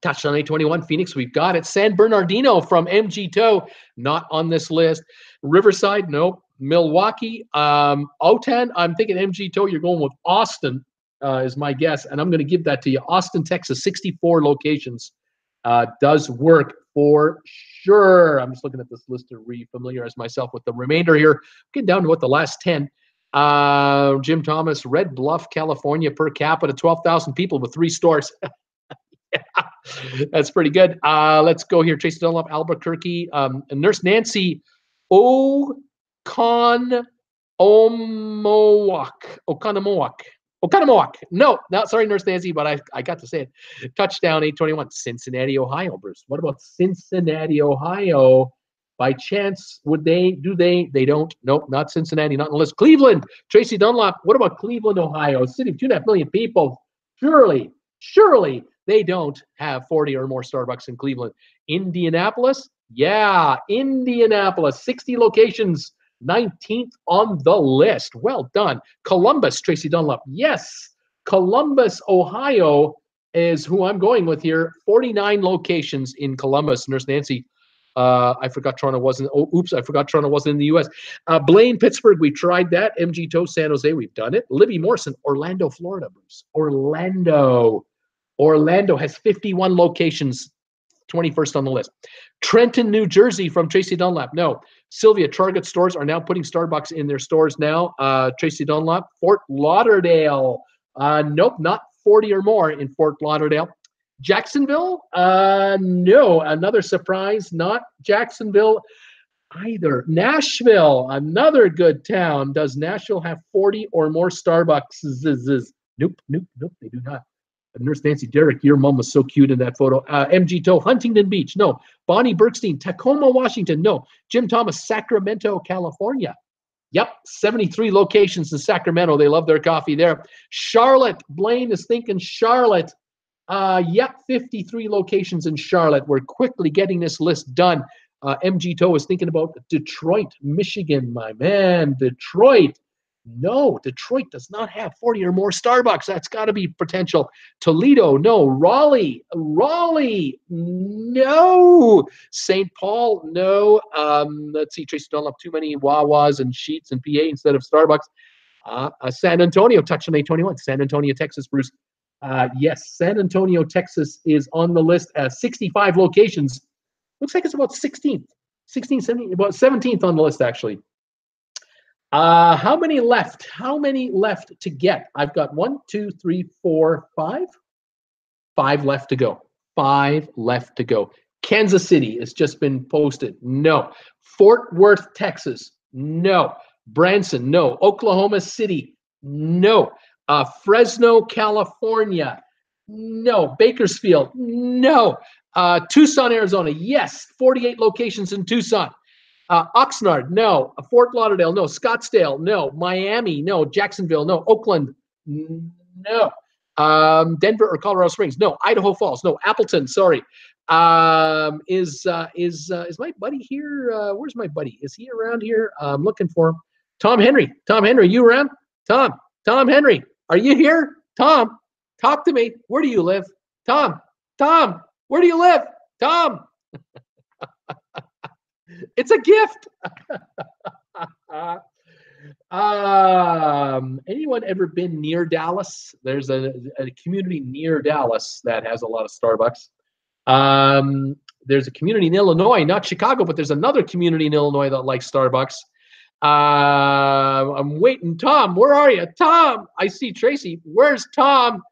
Touchdown 821. Phoenix, we've got it. San Bernardino from MG Toe, not on this list. Riverside, nope. Milwaukee, Otan, I'm thinking MG Toe, you're going with Austin. Is my guess, and I'm going to give that to you. Austin, Texas, 64 locations. Does work. for sure. I'm just looking at this list to re-familiarize myself with the remainder here. Getting down to what the last 10. Jim Thomas, Red Bluff, California, per capita, 12,000 people with 3 stores. Yeah, that's pretty good. Let's go here. Tracy Dunlop, Albuquerque, Nurse Nancy Oconomowoc. No, sorry, Nurse Nancy, but I got to say it. Touchdown, 821. Cincinnati, Ohio, Bruce. What about Cincinnati, Ohio? By chance, would they? Do they? They don't. Nope, not Cincinnati, not on the list. Cleveland, Tracy Dunlop. What about Cleveland, Ohio? A city of 2.5 million people. Surely they don't have 40 or more Starbucks in Cleveland. Indianapolis, yeah, Indianapolis, 60 locations, 19th on the list. Well done. Columbus, Tracy Dunlop. Yes, Columbus, Ohio is who I'm going with here. 49 locations in Columbus. Nurse Nancy. I forgot Toronto wasn't. Oh, oops! I forgot Toronto wasn't in the U.S. Blaine, Pittsburgh. We tried that. MG Toe, San Jose. We've done it. Libby Morrison, Orlando, Florida. Bruce. Orlando has 51 locations. 21st on the list. Trenton, New Jersey, from Tracy Dunlap. No. Sylvia, Target stores are now putting Starbucks in their stores now. Tracy Dunlap. Fort Lauderdale. Nope, not 40 or more in Fort Lauderdale. Jacksonville? No. Another surprise. Not Jacksonville either. Nashville, another good town. Does Nashville have 40 or more Starbucks? Nope, they do not. Nurse Nancy, Derek, your mom was so cute in that photo. MG Toe, Huntington Beach, no. Bonnie Bergstein, Tacoma, Washington, no. Jim Thomas, Sacramento, California. Yep, 73 locations in Sacramento. They love their coffee there. Charlotte, Blaine is thinking Charlotte. Yep, 53 locations in Charlotte. We're quickly getting this list done. MG Toe is thinking about Detroit, Michigan, my man. Detroit. No, Detroit does not have 40 or more Starbucks. That's got to be potential. Toledo, no. Raleigh, no. St. Paul, no. Let's see, Tracy Dunlop, too many Wawas and Sheets and PA instead of Starbucks. San Antonio, touching 821. San Antonio, Texas, Bruce. Yes, San Antonio, Texas is on the list. 65 locations. Looks like it's about 16th, 17th, about 17th on the list, actually. How many left? How many left to get? I've got 1, 2, 3, 4, 5. 5 left to go. 5 left to go. Kansas City has just been posted. No. Fort Worth, Texas. No. Branson. No. Oklahoma City. No. Fresno, California. No. Bakersfield. No. Tucson, Arizona. Yes. 48 locations in Tucson. Oxnard, no. Fort Lauderdale, no. Scottsdale, no. Miami, no. Jacksonville, no. Oakland, no. Denver or Colorado Springs, no. Idaho Falls, no. Appleton, sorry. Is my buddy here? Where's my buddy? Is he around here? I'm looking for him. Tom Henry. Tom Henry, you around? Tom Henry, are you here? Tom, talk to me. Where do you live? Tom, where do you live? Tom. It's a gift. Anyone ever been near Dallas? There's a community near Dallas that has a lot of Starbucks. There's a community in Illinois, not Chicago, but there's another community in Illinois that likes Starbucks. I'm waiting. Tom, where are you? Tom, I see Tracy. Where's Tom?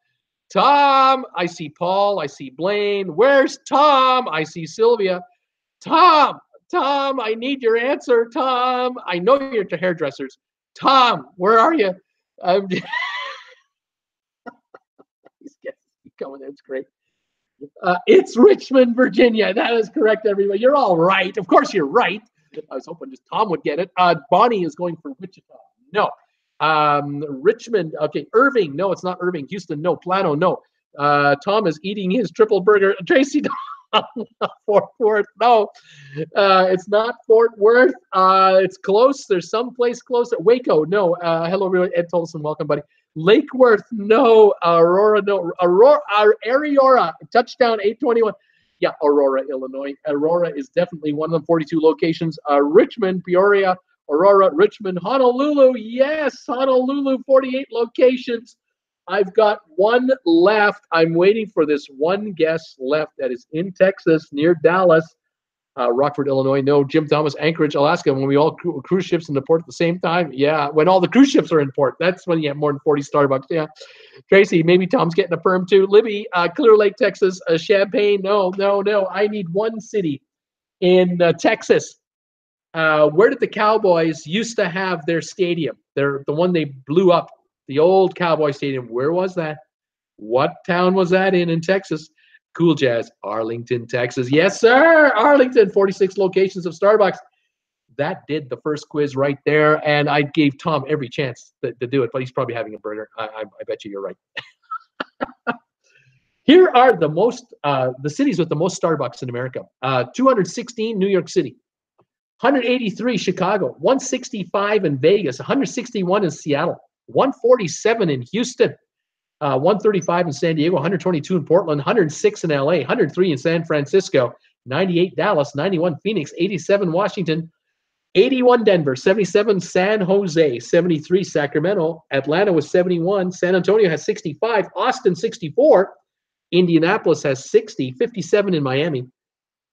Tom, I see Paul. I see Blaine. Where's Tom? I see Sylvia. Tom, I need your answer. Tom, I know you're to hairdressers. Tom, where are you? He's going. That's great. It's Richmond, Virginia. That is correct, everybody. You're all right. Of course, you're right. I was hoping just Tom would get it. Bonnie is going for Wichita. No. Richmond. Okay. Irving. No, it's not Irving. Houston. No. Plano. No. Tom is eating his triple burger. Tracy. Fort Worth. No, it's not Fort Worth. It's close. There's some place close at Waco. No. Hello, everyone. Ed Tolson. Welcome, buddy. Lake Worth. No. Aurora. No. Aurora. Touchdown 821. Yeah, Aurora, Illinois. Aurora is definitely one of them. 42 locations. Richmond, Peoria, Aurora, Richmond, Honolulu. Yes, Honolulu. 48 locations. I've got one left. I'm waiting for this one guest left that is in Texas near Dallas. Rockford, Illinois. No, Jim Thomas, Anchorage, Alaska. When we all cruise ships in the port at the same time. Yeah, when all the cruise ships are in port. That's when you have more than 40 Starbucks. Yeah. Tracy, maybe Tom's getting a perm too. Libby, Clear Lake, Texas. Champaign. No. I need one city in Texas. Where did the Cowboys used to have their stadium? The one they blew up, the old Cowboy Stadium. Where was that? What town was that in Texas? Cool Jazz, Arlington, Texas. Yes, sir. Arlington, 46 locations of Starbucks. That did the first quiz right there, and I gave Tom every chance to do it, but he's probably having a burger. I bet you you're right. Here are the cities with the most Starbucks in America. 216, New York City. 183, Chicago. 165 in Vegas. 161 in Seattle. 147 in Houston. 135 in San Diego, 122 in Portland, 106 in LA, 103 in San Francisco, 98 Dallas, 91 Phoenix, 87 Washington, 81 Denver, 77 San Jose, 73 Sacramento, Atlanta was 71, San Antonio has 65, Austin 64, Indianapolis has 60, 57 in Miami,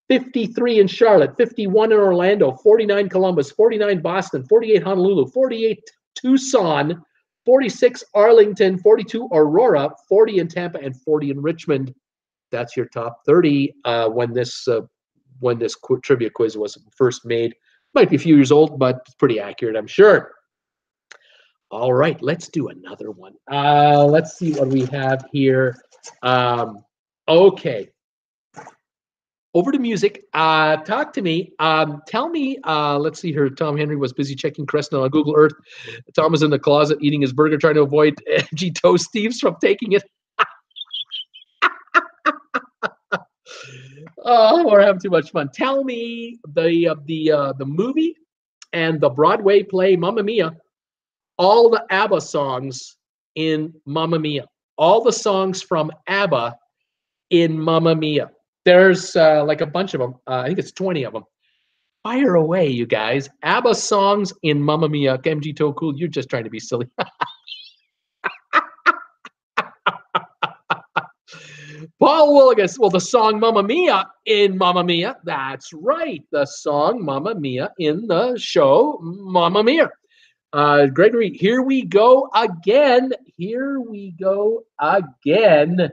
53 in Charlotte, 51 in Orlando, 49 Columbus, 49 Boston, 48 Honolulu, 48 Tucson, 46 Arlington, 42 Aurora, 40 in Tampa, and 40 in Richmond. That's your top 30 when this trivia quiz was first made. Might be a few years old, but it's pretty accurate, I'm sure. All right, let's do another one. Let's see what we have here. Okay. Over to music. Talk to me. Tell me, let's see here. Tom Henry was busy checking Creston on Google Earth. Tom was in the closet eating his burger, trying to avoid G Toast thieves from taking it. Oh, we're having too much fun. Tell me the movie and the Broadway play Mamma Mia, all the Abba songs in Mamma Mia. All the songs from Abba in Mamma Mia. There's like a bunch of them. I think it's 20 of them. Fire away, you guys. ABBA songs in Mamma Mia. MG Toe Cool, you're just trying to be silly. Paul Willigas, well, the song Mamma Mia in Mamma Mia. That's right. The song Mamma Mia in the show Mamma Mia. Gregory, here we go again. Here we go again.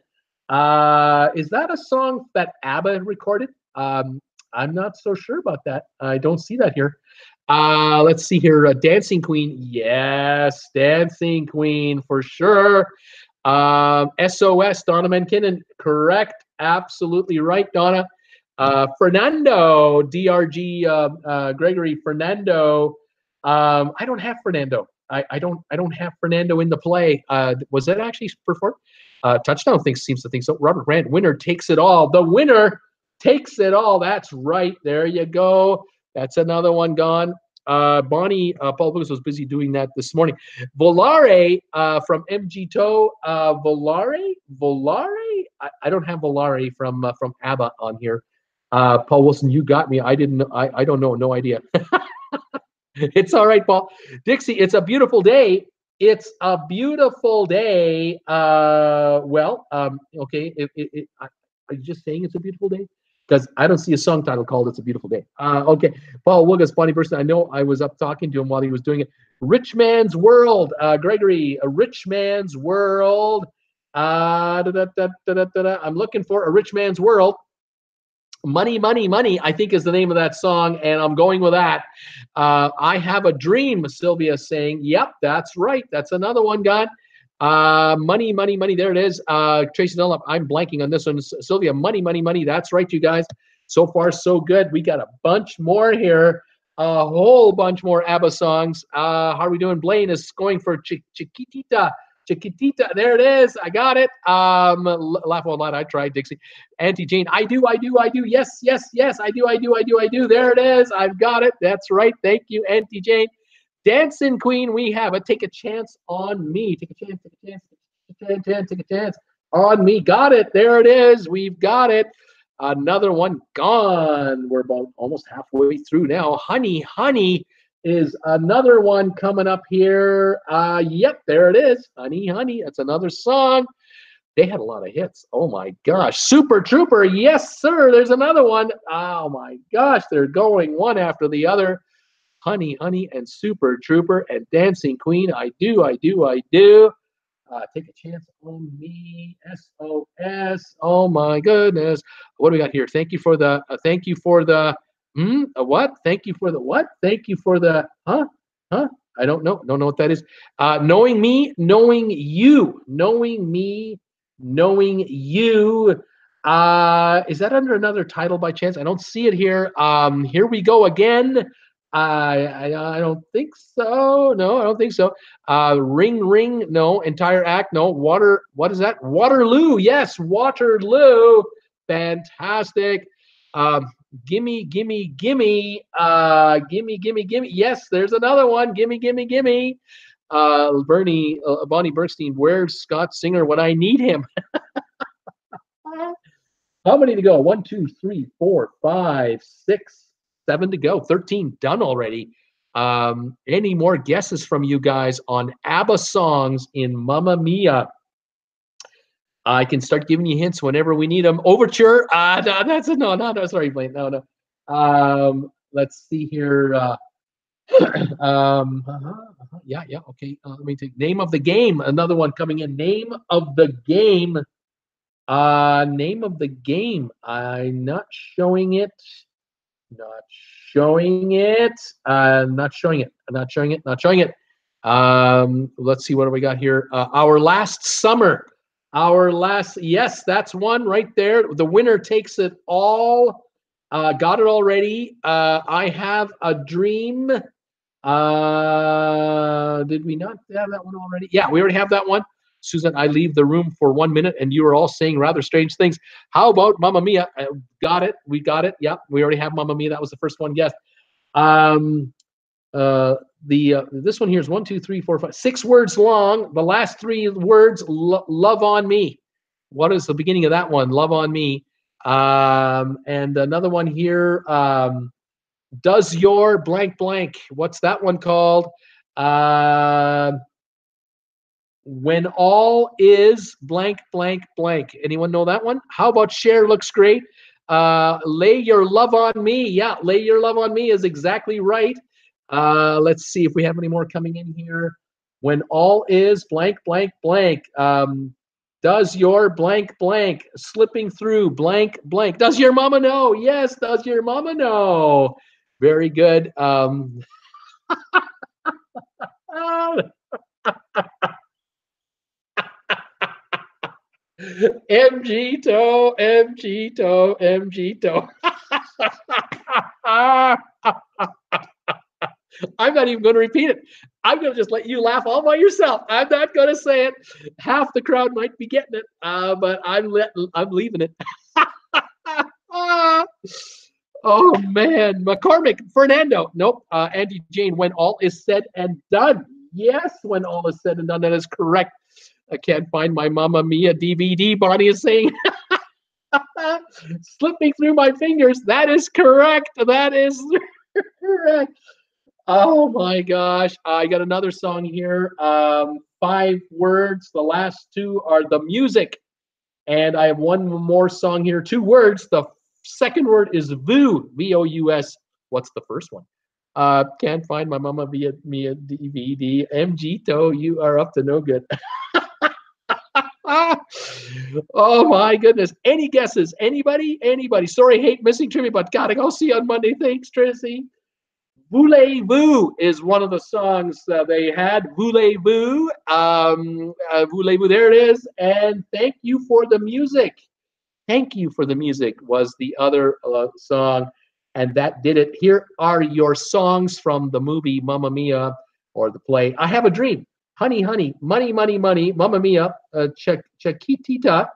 Is that a song that ABBA recorded? I'm not so sure about that. I don't see that here. Let's see here. Dancing Queen. Yes, Dancing Queen for sure. SOS, Donna Mankinnon. Correct. Absolutely right, Donna. Fernando, DRG, Gregory, Fernando. I don't have Fernando. I don't have Fernando in the play. Was that actually performed? Touchdown seems to think so. Robert Grant, winner takes it all. The winner takes it all. That's right. There you go. That's another one gone. Bonnie, Paul Lewis was busy doing that this morning. Volare from MG Toe. Volare? I don't have Volare from ABBA on here. Paul Wilson, you got me. I don't know. No idea. It's all right, Paul. Dixie, it's a beautiful day. It's a beautiful day. Okay. Are you just saying it's a beautiful day? Because I don't see a song title called "It's a Beautiful Day." Okay. Paul Willigas, Bonnie Burson. I know I was up talking to him while he was doing it. Rich Man's World. Gregory, a Rich Man's World. I'm looking for a Rich Man's World. Money, Money, Money, I think is the name of that song, and I'm going with that. I Have a Dream, Sylvia saying, yep, that's right. That's another one, God. Money, Money, Money, there it is. Tracy Dunlop, I'm blanking on this one. Sylvia, Money, Money, Money, that's right, you guys. So far, so good. We got a bunch more here. A whole bunch more ABBA songs. How are we doing? Blaine is going for Chiquitita. Chiquitita, there it is. I got it. Laugh out loud. I tried, Dixie. Auntie Jane, I do. Yes, I do. There it is. I've got it. That's right. Thank you, Auntie Jane. Dancing Queen, we have it. Take a chance on me. Take a chance on me. Got it. There it is. We've got it. Another one gone. We're about almost halfway through now. Honey, Honey. is another one coming up here. Yep, there it is. Honey, Honey. That's another song. They had a lot of hits. Oh my gosh. Super Trooper. Yes, sir. There's another one. Oh my gosh. They're going one after the other. Honey, Honey, and Super Trooper and Dancing Queen. I do, I do, I do. Take a chance on me. SOS. Oh my goodness. What do we got here? Thank you for the, what? Thank you for the what? Thank you for the, huh? I don't know. Don't know what that is. Knowing me, knowing you. Knowing me, knowing you. Is that under another title by chance? I don't see it here. Here we go again. I don't think so. No, I don't think so. Ring Ring, no. Entire act, no. Water, what is that? Waterloo, yes, Waterloo. Fantastic. Gimme, gimme, gimme. Gimme, gimme, gimme. Yes, there's another one. Gimme, gimme, gimme. Bonnie Bernstein, where's Scott Singer when I need him? How many to go? 1, 2, 3, 4, 5, 6. 7 to go. 13 done already. Any more guesses from you guys on Abba songs in Mamma Mia? I can start giving you hints whenever we need them. Overture. No, that's a no. Sorry, Blaine. No. Let's see here. Yeah. Okay. Let me take name of the game. Another one coming in. Name of the game. Name of the game. I'm not showing it. Not showing it. Not showing it. Not showing it. Not showing it. Let's see what do we got here. Our last summer. Our last. Yes, that's one right there. The winner takes it all. Got it already. I have a dream. Did we not have that one already? Yeah, we already have that one. Susan, I leave the room for 1 minute, and you are all saying rather strange things. How about Mamma Mia? Got it. We got it. Yep, we already have Mamma Mia. That was the first one. Yes. This one here is 1, 2, 3, 4, 5, 6 words long. The last 3 words, love on me. What is the beginning of that one? Love on me. And another one here. Does your blank blank? What's that one called? When all is blank, blank, blank. Anyone know that one? How about Cher looks great? Lay your love on me. Yeah, lay your love on me is exactly right. Let's see if we have any more coming in here. When all is blank, blank, blank. Does your blank, blank. Slipping through blank, blank. Does your mama know? Yes, does your mama know? Very good. MG toe, MG toe, MG toe. I'm not even going to repeat it. I'm going to just let you laugh all by yourself. I'm not going to say it. Half the crowd might be getting it, but I'm leaving it. Oh man, McCormick, Fernando. Nope. Andy Jane. When all is said and done. Yes, when all is said and done. That is correct. I can't find my Mamma Mia DVD. Bonnie is saying, slipping through my fingers. That is correct. That is correct. Oh my gosh. I got another song here. 5 words. The last 2 are the music. And I have one more song here. 2 words. The second word is VOUS. VOUS. What's the first one? Can't find my Mamma Mia DVD. MG Toe, you are up to no good. Oh my goodness. Any guesses? Anybody? Sorry, hate missing trivia, but gotta go see you on Monday. Thanks, Tracy. Voulez-vous is one of the songs they had. Voulez-vous. Voulez-vous, there it is. And Thank You for the Music. Thank You for the Music was the other song. And that did it. Here are your songs from the movie Mamma Mia, or the play I Have a Dream. Honey, Honey, Money, Money, Money, Mamma Mia, Chiquitita,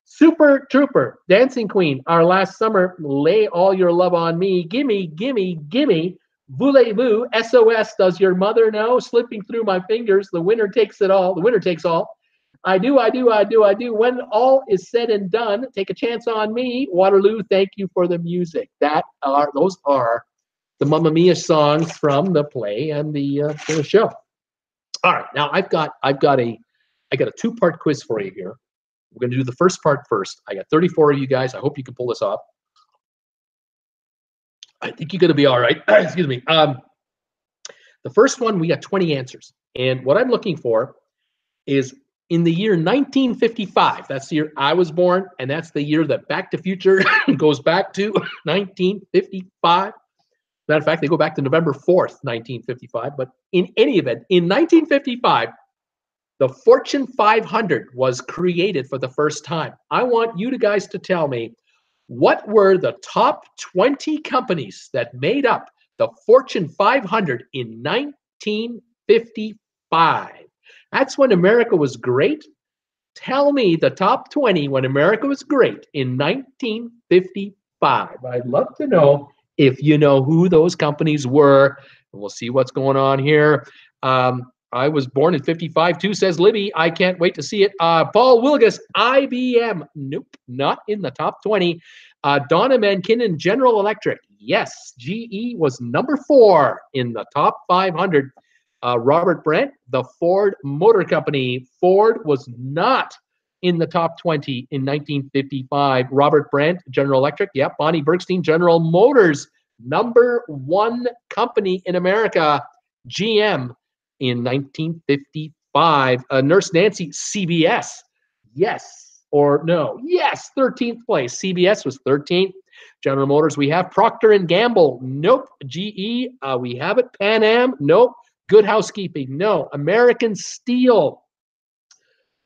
Super Trooper, Dancing Queen, Our Last Summer, Lay All Your Love on Me, Gimme, Gimme, Gimme, Voulez-vous, SOS, Does Your Mother Know, Slipping Through My Fingers, The Winner Takes It All, The Winner Takes All, I Do, When All Is Said and Done, Take a Chance on Me, Waterloo, Thank You for the Music. Those are the Mamma Mia songs from the play and the show. All right, now I got a two-part quiz for you here. We're going to do the first part first. I got 34 of you guys. I hope you can pull this off. I think you're going to be all right. Excuse me. The first one, we got 20 answers. And what I'm looking for is in the year 1955. That's the year I was born, and that's the year that Back to Future goes back to 1955. Matter of fact, they go back to November 4th, 1955. But in any event, in 1955, the Fortune 500 was created for the first time. I want you guys to tell me, what were the top 20 companies that made up the Fortune 500 in 1955? That's when America was great. Tell me the top 20 when America was great in 1955. I'd love to know if you know who those companies were. We'll see what's going on here. I was born in 55 too, says Libby. I can't wait to see it. Paul Wilgus, IBM. Nope, not in the top 20. Donna Mankinnon, General Electric. Yes, GE was number 4 in the top 500. Robert Brent, the Ford Motor Company. Ford was not in the top 20 in 1955. Robert Brent, General Electric. Yep, Bonnie Bergstein, General Motors. Number 1 company in America. GM. In 1955, Nurse Nancy, CBS, yes or no? Yes, 13th place. CBS was 13th. General Motors, we have Procter & Gamble, nope. GE, we have it. Pan Am, nope. Good Housekeeping, no. American Steel,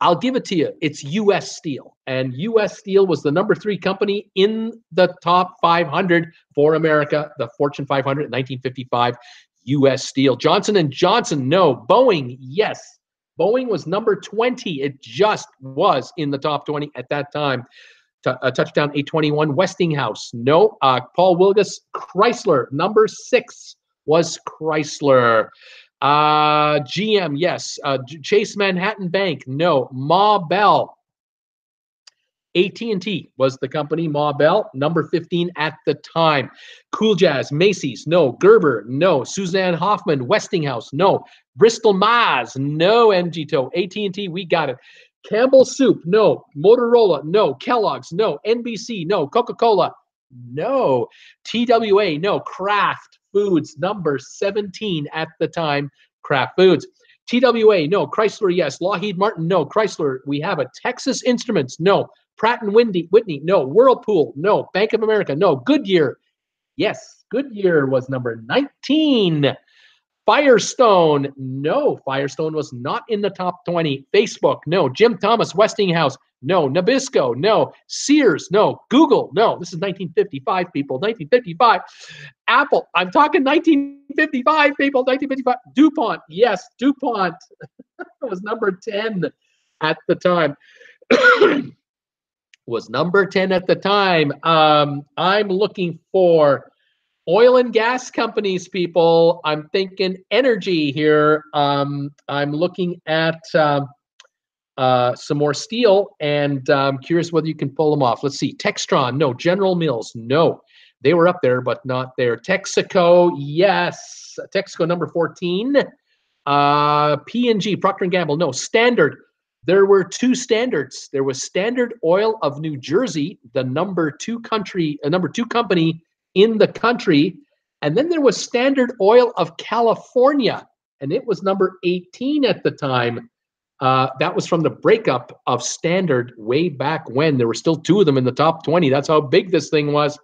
I'll give it to you. It's U.S. Steel, and U.S. Steel was the number 3 company in the top 500 for America, the Fortune 500 in 1955. U.S. Steel. Johnson & Johnson, no. Boeing, yes. Boeing was number 20. It just was in the top 20 at that time. Touchdown 821. Westinghouse, no. Paul Wilgus, Chrysler, number 6 was Chrysler. GM, yes. Chase Manhattan Bank, no. Ma Bell. AT&T was the company. Ma Bell, number 15 at the time. Cool Jazz, Macy's, no. Gerber, no. Suzanne Hoffman, Westinghouse, no. Bristol Myers, no. MG-Tow. AT&T, we got it. Campbell Soup, no. Motorola, no. Kellogg's, no. NBC, no. Coca-Cola, no. TWA, no. Kraft Foods, number 17 at the time. Kraft Foods. TWA, no. Chrysler, yes. Lockheed Martin, no. Chrysler, we have it. Texas Instruments, no. Pratt & Whitney, no. Whirlpool, no. Bank of America, no. Goodyear, yes. Goodyear was number 19. Firestone, no. Firestone was not in the top 20. Facebook, no. Jim Thomas, Westinghouse, no. Nabisco, no. Sears, no. Google, no. This is 1955, people. 1955. Apple, I'm talking 1955, people. 1955. DuPont, yes. DuPont was number 10 at the time. Was number 10 at the time. I'm looking for oil and gas companies, people. I'm thinking energy here. I'm looking at some more steel, and I'm curious whether you can pull them off. Let's see. Textron, no. General Mills, no. They were up there, but not there. Texaco, yes. Texaco, number 14. P&G, Procter & Gamble, no. Standard. There were 2 standards. There was Standard Oil of New Jersey, the number 2 company in the country, and then there was Standard Oil of California, and it was number 18 at the time. That was from the breakup of Standard way back when. There were still 2 of them in the top 20. That's how big this thing was.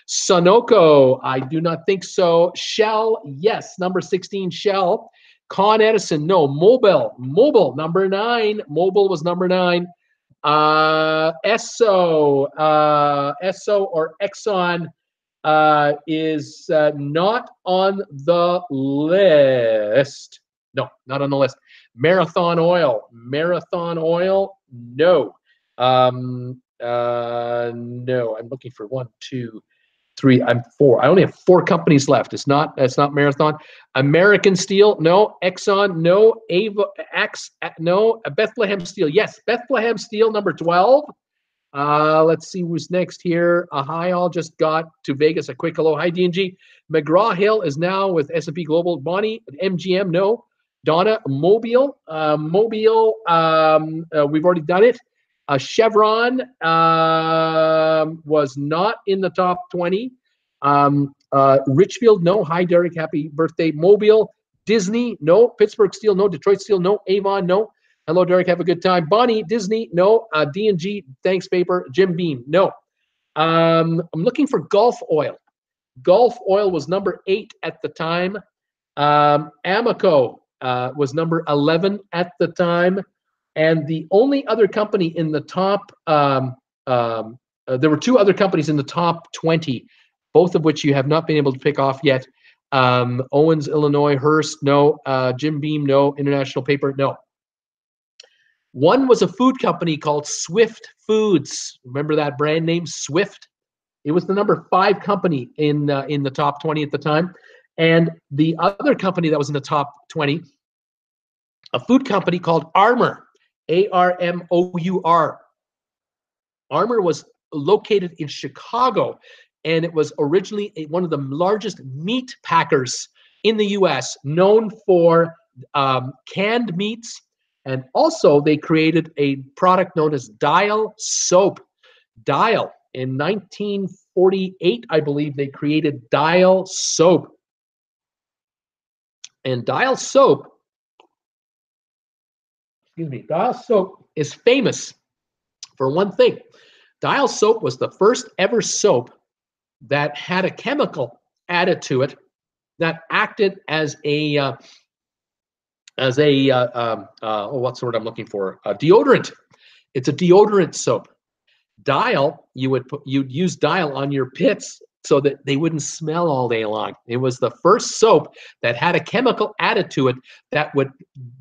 Sunoco, I do not think so. Shell, yes, number 16, Shell. Con Edison, no. Mobil, number 9. Mobil was number 9. Esso or Exxon is not on the list. No, not on the list. Marathon Oil, no. No, I'm looking for 1, 2, 3. I'm 4. I only have 4 companies left. It's not Marathon. American Steel, no. Exxon, no. No. Bethlehem Steel, yes. Bethlehem Steel, number 12. Let's see who's next here. Hi, all just got to Vegas. A quick hello. Hi, D&G. McGraw-Hill is now with S&P Global. Bonnie, MGM, no. Donna, Mobile. We've already done it. Chevron was not in the top 20. Richfield, no. Hi, Derek. Happy birthday. Mobile. Disney, no. Pittsburgh Steel, no. Detroit Steel, no. Avon, no. Hello, Derek. Have a good time. Bonnie, Disney, no. D&G, thanks, paper. Jim Beam, no. I'm looking for Gulf Oil. Gulf Oil was number 8 at the time. Amoco was number 11 at the time. And the only other company in the top, there were 2 other companies in the top 20, both of which you have not been able to pick off yet. Owens, Illinois, Hearst, no. Jim Beam, no. International Paper, no. One was a food company called Swift Foods. Remember that brand name, Swift? It was the number 5 company in the top 20 at the time. And the other company that was in the top 20, a food company called Armour, A-R-M-O-U-R. Armour was located in Chicago, and it was originally one of the largest meat packers in the U.S., known for canned meats. And also, they created a product known as Dial soap. Dial. In 1948, I believe, they created Dial soap. And Dial soap, Dial soap is famous for one thing. Dial soap was the first ever soap that had a chemical added to it that acted as a what's the word I'm looking for? A deodorant. It's a deodorant soap. Dial, you'd use Dial on your pits so that they wouldn't smell all day long. It was the first soap that had a chemical added to it that would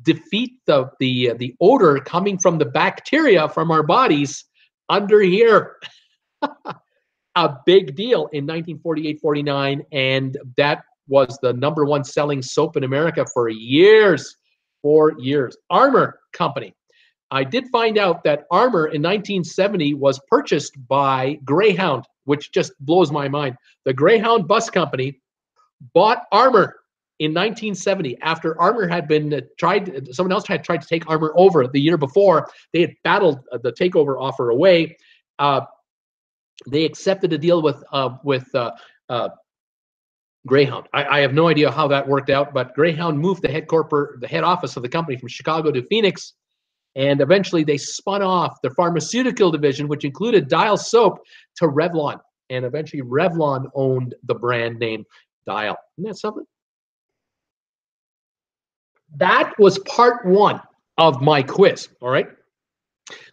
defeat the odor coming from the bacteria from our bodies under here. A big deal in 1948-49, and that was the number 1 selling soap in America for years. 4 years. Armour Company. I did find out that Armour in 1970 was purchased by Greyhound, which just blows my mind. The Greyhound Bus Company bought Armour in 1970 after Armour had been someone else had tried to take Armour over the year before. They had battled the takeover offer away. They accepted a deal with Greyhound. I have no idea how that worked out, but Greyhound moved the head office of the company from Chicago to Phoenix, and eventually they spun off the pharmaceutical division, which included Dial soap, to Revlon, and eventually Revlon owned the brand name Dial. Isn't that something? That was part 1 of my quiz, all right?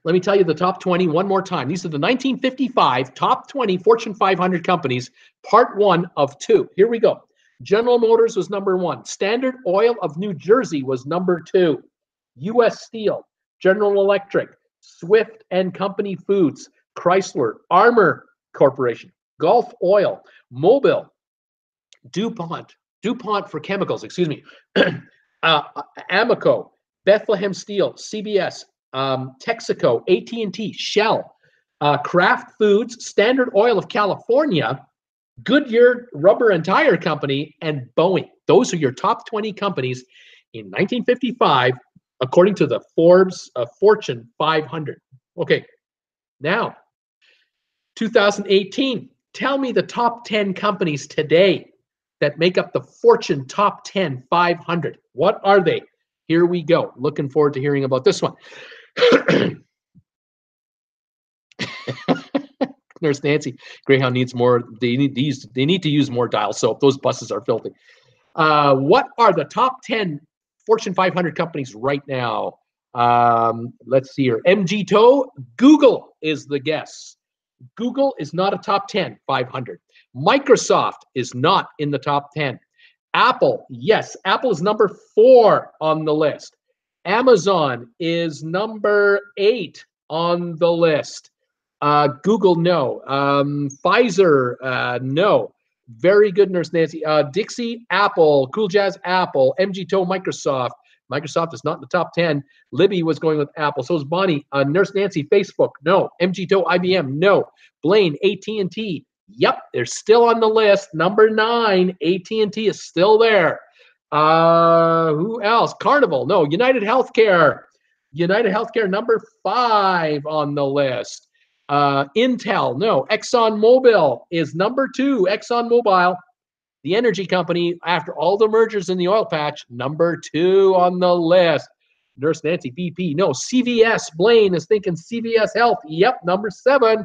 Let me tell you the top 20 one more time. These are the 1955 top 20 Fortune 500 companies, part 1 of 2. Here we go. General Motors was number 1. Standard Oil of New Jersey was number 2. U.S. Steel, General Electric, Swift and Company Foods, Chrysler, Armour Corporation, Gulf Oil, Mobil, DuPont for chemicals, excuse me, Amoco, Bethlehem Steel, CBS, Texaco, AT&T, Shell, Kraft Foods, Standard Oil of California, Goodyear Rubber and Tire Company, and Boeing. Those are your top 20 companies in 1955, according to the Forbes Fortune 500. Okay, now, 2018. Tell me the top 10 companies today that make up the Fortune Top 10 500. What are they? Here we go. Looking forward to hearing about this one. Nurse Nancy, Greyhound needs more. They need to use more Dial soap. Those buses are filthy. What are the top 10 Fortune 500 companies right now? Let's see here. MG Toe, Google is the guess. Google is not a top 10 500. Microsoft is not in the top 10. Apple, yes, Apple is number 4 on the list. Amazon is number 8 on the list. Google, no. Pfizer, no. Very good, Nurse Nancy. Dixie, Apple. Cool Jazz, Apple. MG Toe, Microsoft. Microsoft is not in the top 10. Libby was going with Apple. So is Bonnie. Nurse Nancy, Facebook. No. MGTO, IBM. No. Blaine, AT&T. Yep, they're still on the list. Number 9, AT&T is still there. Who else? Carnival. No. United Healthcare. United Healthcare, number 5 on the list. Intel. No. ExxonMobil is number 2. ExxonMobil, the energy company, after all the mergers in the oil patch, number 2 on the list. Nurse Nancy, BP. No. CVS. Blaine is thinking CVS Health. Yep, number 7.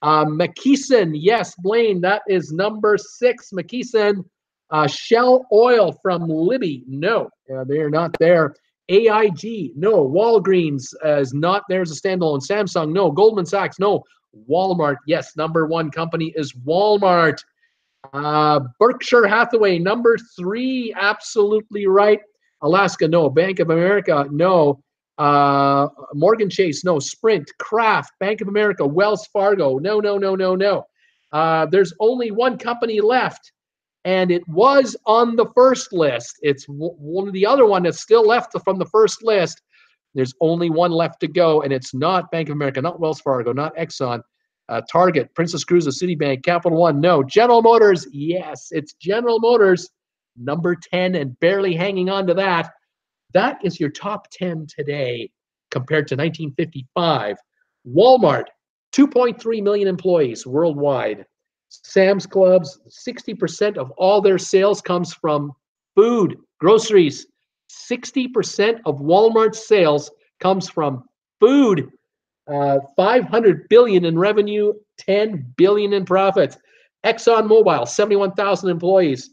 McKesson. Yes, Blaine, that is number 6. McKesson. Shell Oil from Libby. No, they are not there. AIG. No. Walgreens is not there as a standalone. Samsung. No. Goldman Sachs. No. Walmart. Yes, number 1 company is Walmart. Berkshire Hathaway, number 3, absolutely right. Alaska, no. Bank of America, no. Morgan Chase, no. Sprint, Kraft, Bank of America, Wells Fargo, no, no, no, no, no. There's only one company left, and it was on the first list. It's one of the other one that's still left from the first list. There's only one left to go, and it's not Bank of America, not Wells Fargo, not Exxon. Target, Princess Cruises, Citibank, Capital One, no. General Motors, yes, it's General Motors, number 10, and barely hanging on to that. That is your top 10 today compared to 1955. Walmart, 2.3 million employees worldwide. Sam's Clubs, 60% of all their sales comes from food, groceries. 60% of Walmart's sales comes from food. 500 billion in revenue, 10 billion in profits. ExxonMobil, 71,000 employees,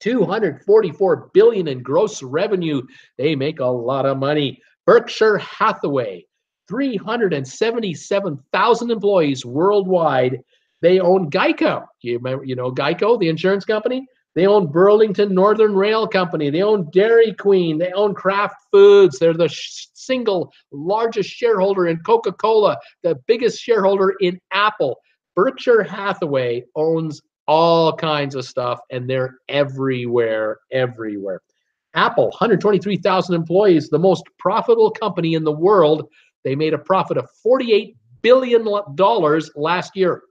244 billion in gross revenue. They make a lot of money. Berkshire Hathaway, 377,000 employees worldwide. They own Geico. You know Geico, the insurance company? They own Burlington Northern Rail Company. They own Dairy Queen. They own Kraft Foods. They're the single largest shareholder in Coca-Cola, the biggest shareholder in Apple. Berkshire Hathaway owns all kinds of stuff, and they're everywhere, everywhere. Apple, 123,000 employees, the most profitable company in the world. They made a profit of $48 billion last year.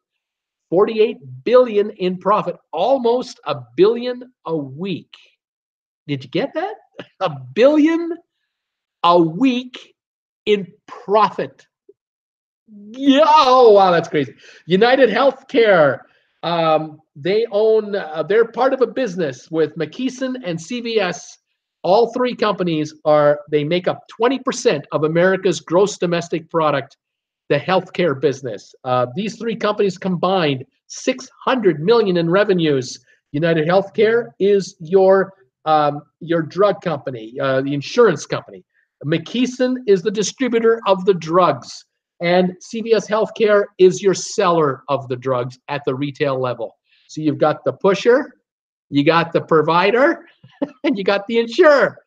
48 billion in profit, almost $1 billion a week. Did you get that? $1 billion a week in profit. Yeah, oh wow, that's crazy. United Healthcare, they own, they're part of a business with McKesson and CVS. All 3 companies they make up 20% of America's gross domestic product. The healthcare business. These 3 companies combined, 600 million in revenues. United Healthcare is your drug company, the insurance company. McKesson is the distributor of the drugs, and CVS Healthcare is your seller of the drugs at the retail level. So you've got the pusher, you got the provider, and you got the insurer.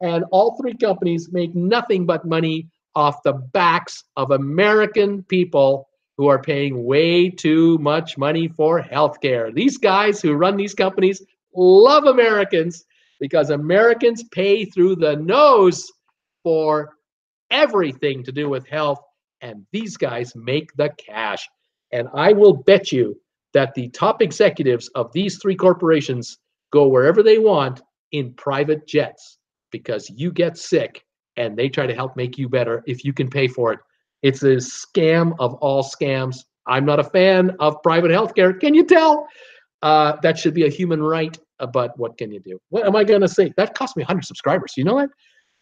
And all 3 companies make nothing but money off the backs of American people who are paying way too much money for healthcare. These guys who run these companies love Americans because Americans pay through the nose for everything to do with health, and these guys make the cash. And I will bet you that the top executives of these 3 corporations go wherever they want in private jets because you get sick and they try to help make you better if you can pay for it. It's a scam of all scams. I'm not a fan of private healthcare. Can you tell? That should be a human right, but what can you do? What am I going to say? That cost me 100 subscribers. You know what?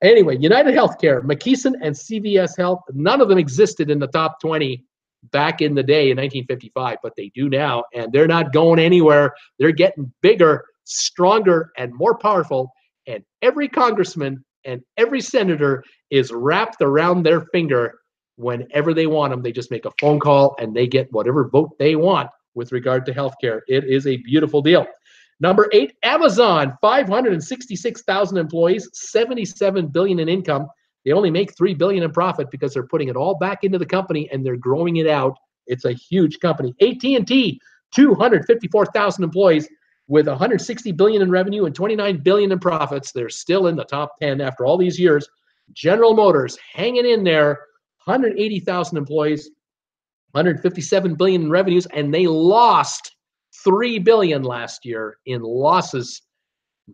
Anyway, United Healthcare, McKesson, and CVS Health, none of them existed in the top 20 back in the day in 1955, but they do now, and they're not going anywhere. They're getting bigger, stronger, and more powerful, and every congressman and every senator is wrapped around their finger. Whenever they want them, they just make a phone call and they get whatever vote they want with regard to healthcare. It is a beautiful deal. Number 8, Amazon, 566,000 employees, 77 billion in income. They only make 3 billion in profit because they're putting it all back into the company and they're growing it out. It's a huge company. AT&T, 254,000 employees, with 160 billion in revenue and 29 billion in profits. They're still in the top 10 after all these years. General Motors hanging in there, 180,000 employees, 157 billion in revenues, and they lost 3 billion last year in losses.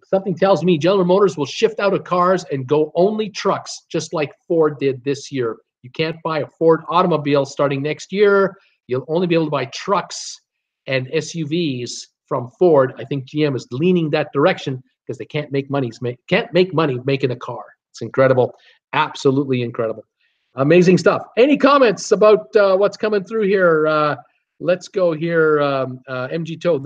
Something tells me General Motors will shift out of cars and go only trucks, just like Ford did this year. You can't buy a Ford automobile starting next year. You'll only be able to buy trucks and SUVs from Ford. I think GM is leaning that direction because they can't make money making a car. It's incredible, absolutely incredible, amazing stuff. Any comments about what's coming through here? Let's go here. MG Toe.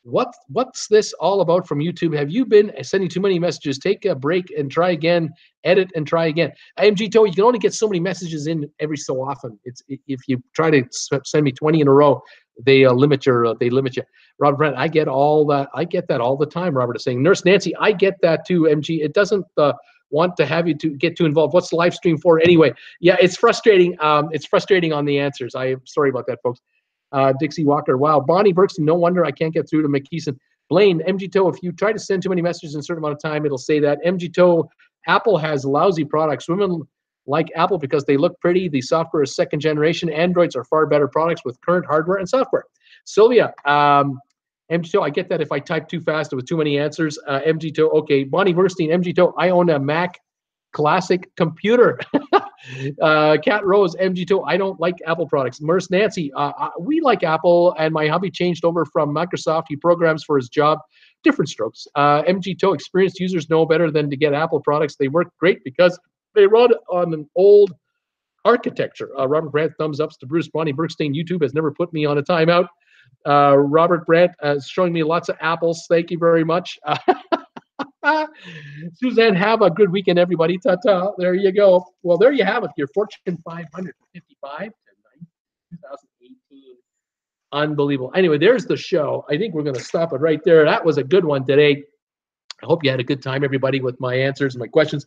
What's this all about from YouTube? Have you been sending too many messages? Take a break and try again. Edit and try again. MG Toe, you can only get so many messages in every so often. If you try to send me 20 in a row, they limit you. Robert Brent, I get all that. I get that all the time. Robert is saying. Nurse Nancy, I get that too. MG, it doesn't want to have you to get too involved. What's the live stream for anyway? Yeah, it's frustrating. It's frustrating on the answers. I'm sorry about that, folks. Dixie Walker, wow. Bonnie Berkson, no wonder I can't get through to McKeeson. Blaine, MG Toe, if you try to send too many messages in a certain amount of time, it'll say that. MG Toe, Apple has lousy products. Women like Apple because they look pretty. The software is second generation. Androids are far better products with current hardware and software. Sylvia, MG Toe, I get that if I type too fast with too many answers. MG Toe, okay. Bonnie Bernstein, MG Toe, I own a Mac Classic computer. Cat Rose, MG Toe, I don't like Apple products. Merce Nancy, we like Apple, and my hubby changed over from Microsoft. He programs for his job. Different strokes. MG Toe, experienced users know better than to get Apple products. They work great because they run on an old architecture. Robert Brandt, thumbs ups to Bruce. Bonnie Bergstein, YouTube has never put me on a timeout. Robert Brandt is showing me lots of apples. Thank you very much. Suzanne, have a good weekend, everybody. Ta-ta. There you go. Well, there you have it. Your Fortune 555 to 2018. Unbelievable. Anyway, there's the show. I think we're going to stop it right there. That was a good one today. I hope you had a good time, everybody, with my answers and my questions.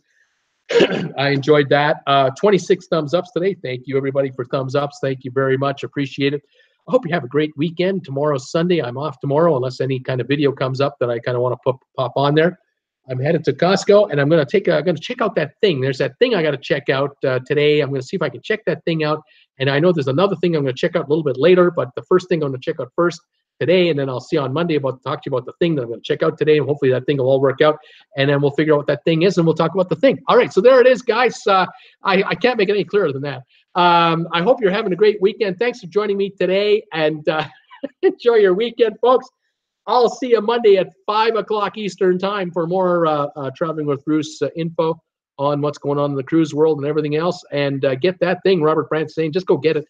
I enjoyed that. 26 thumbs ups today. Thank you, everybody, for thumbs ups. Thank you very much. Appreciate it. I hope you have a great weekend. Tomorrow's Sunday. I'm off tomorrow unless any kind of video comes up that I kind of want to pop on there. I'm headed to Costco, and I'm going to check out that thing. There's that thing I got to check out today. I'm going to see if I can check that thing out. And I know there's another thing I'm going to check out a little bit later, but the first thing I'm going to check out first today, and then I'll see on Monday talk to you about the thing that I'm going to check out today, and hopefully that thing will all work out. And then we'll figure out what that thing is, and we'll talk about the thing. All right, so there it is, guys. I can't make it any clearer than that. I hope you're having a great weekend. Thanks for joining me today, and enjoy your weekend, folks. I'll see you Monday at 5 o'clock Eastern time for more Traveling with Bruce info on what's going on in the cruise world and everything else. And get that thing, Robert Brandt saying, just go get it.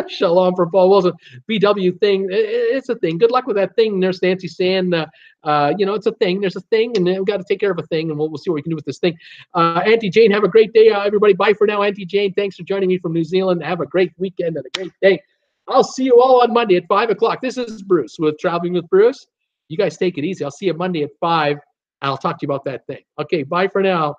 Shalom from Paul Wilson. BW thing, it's a thing. Good luck with that thing. There's Nancy saying, it's a thing. There's a thing, and we've got to take care of a thing, and we'll see what we can do with this thing. Auntie Jane, have a great day, everybody. Bye for now, Auntie Jane. Thanks for joining me from New Zealand. Have a great weekend and a great day. I'll see you all on Monday at 5 o'clock. This is Bruce with Traveling with Bruce. You guys take it easy. I'll see you Monday at 5. I'll talk to you about that thing. Okay, bye for now.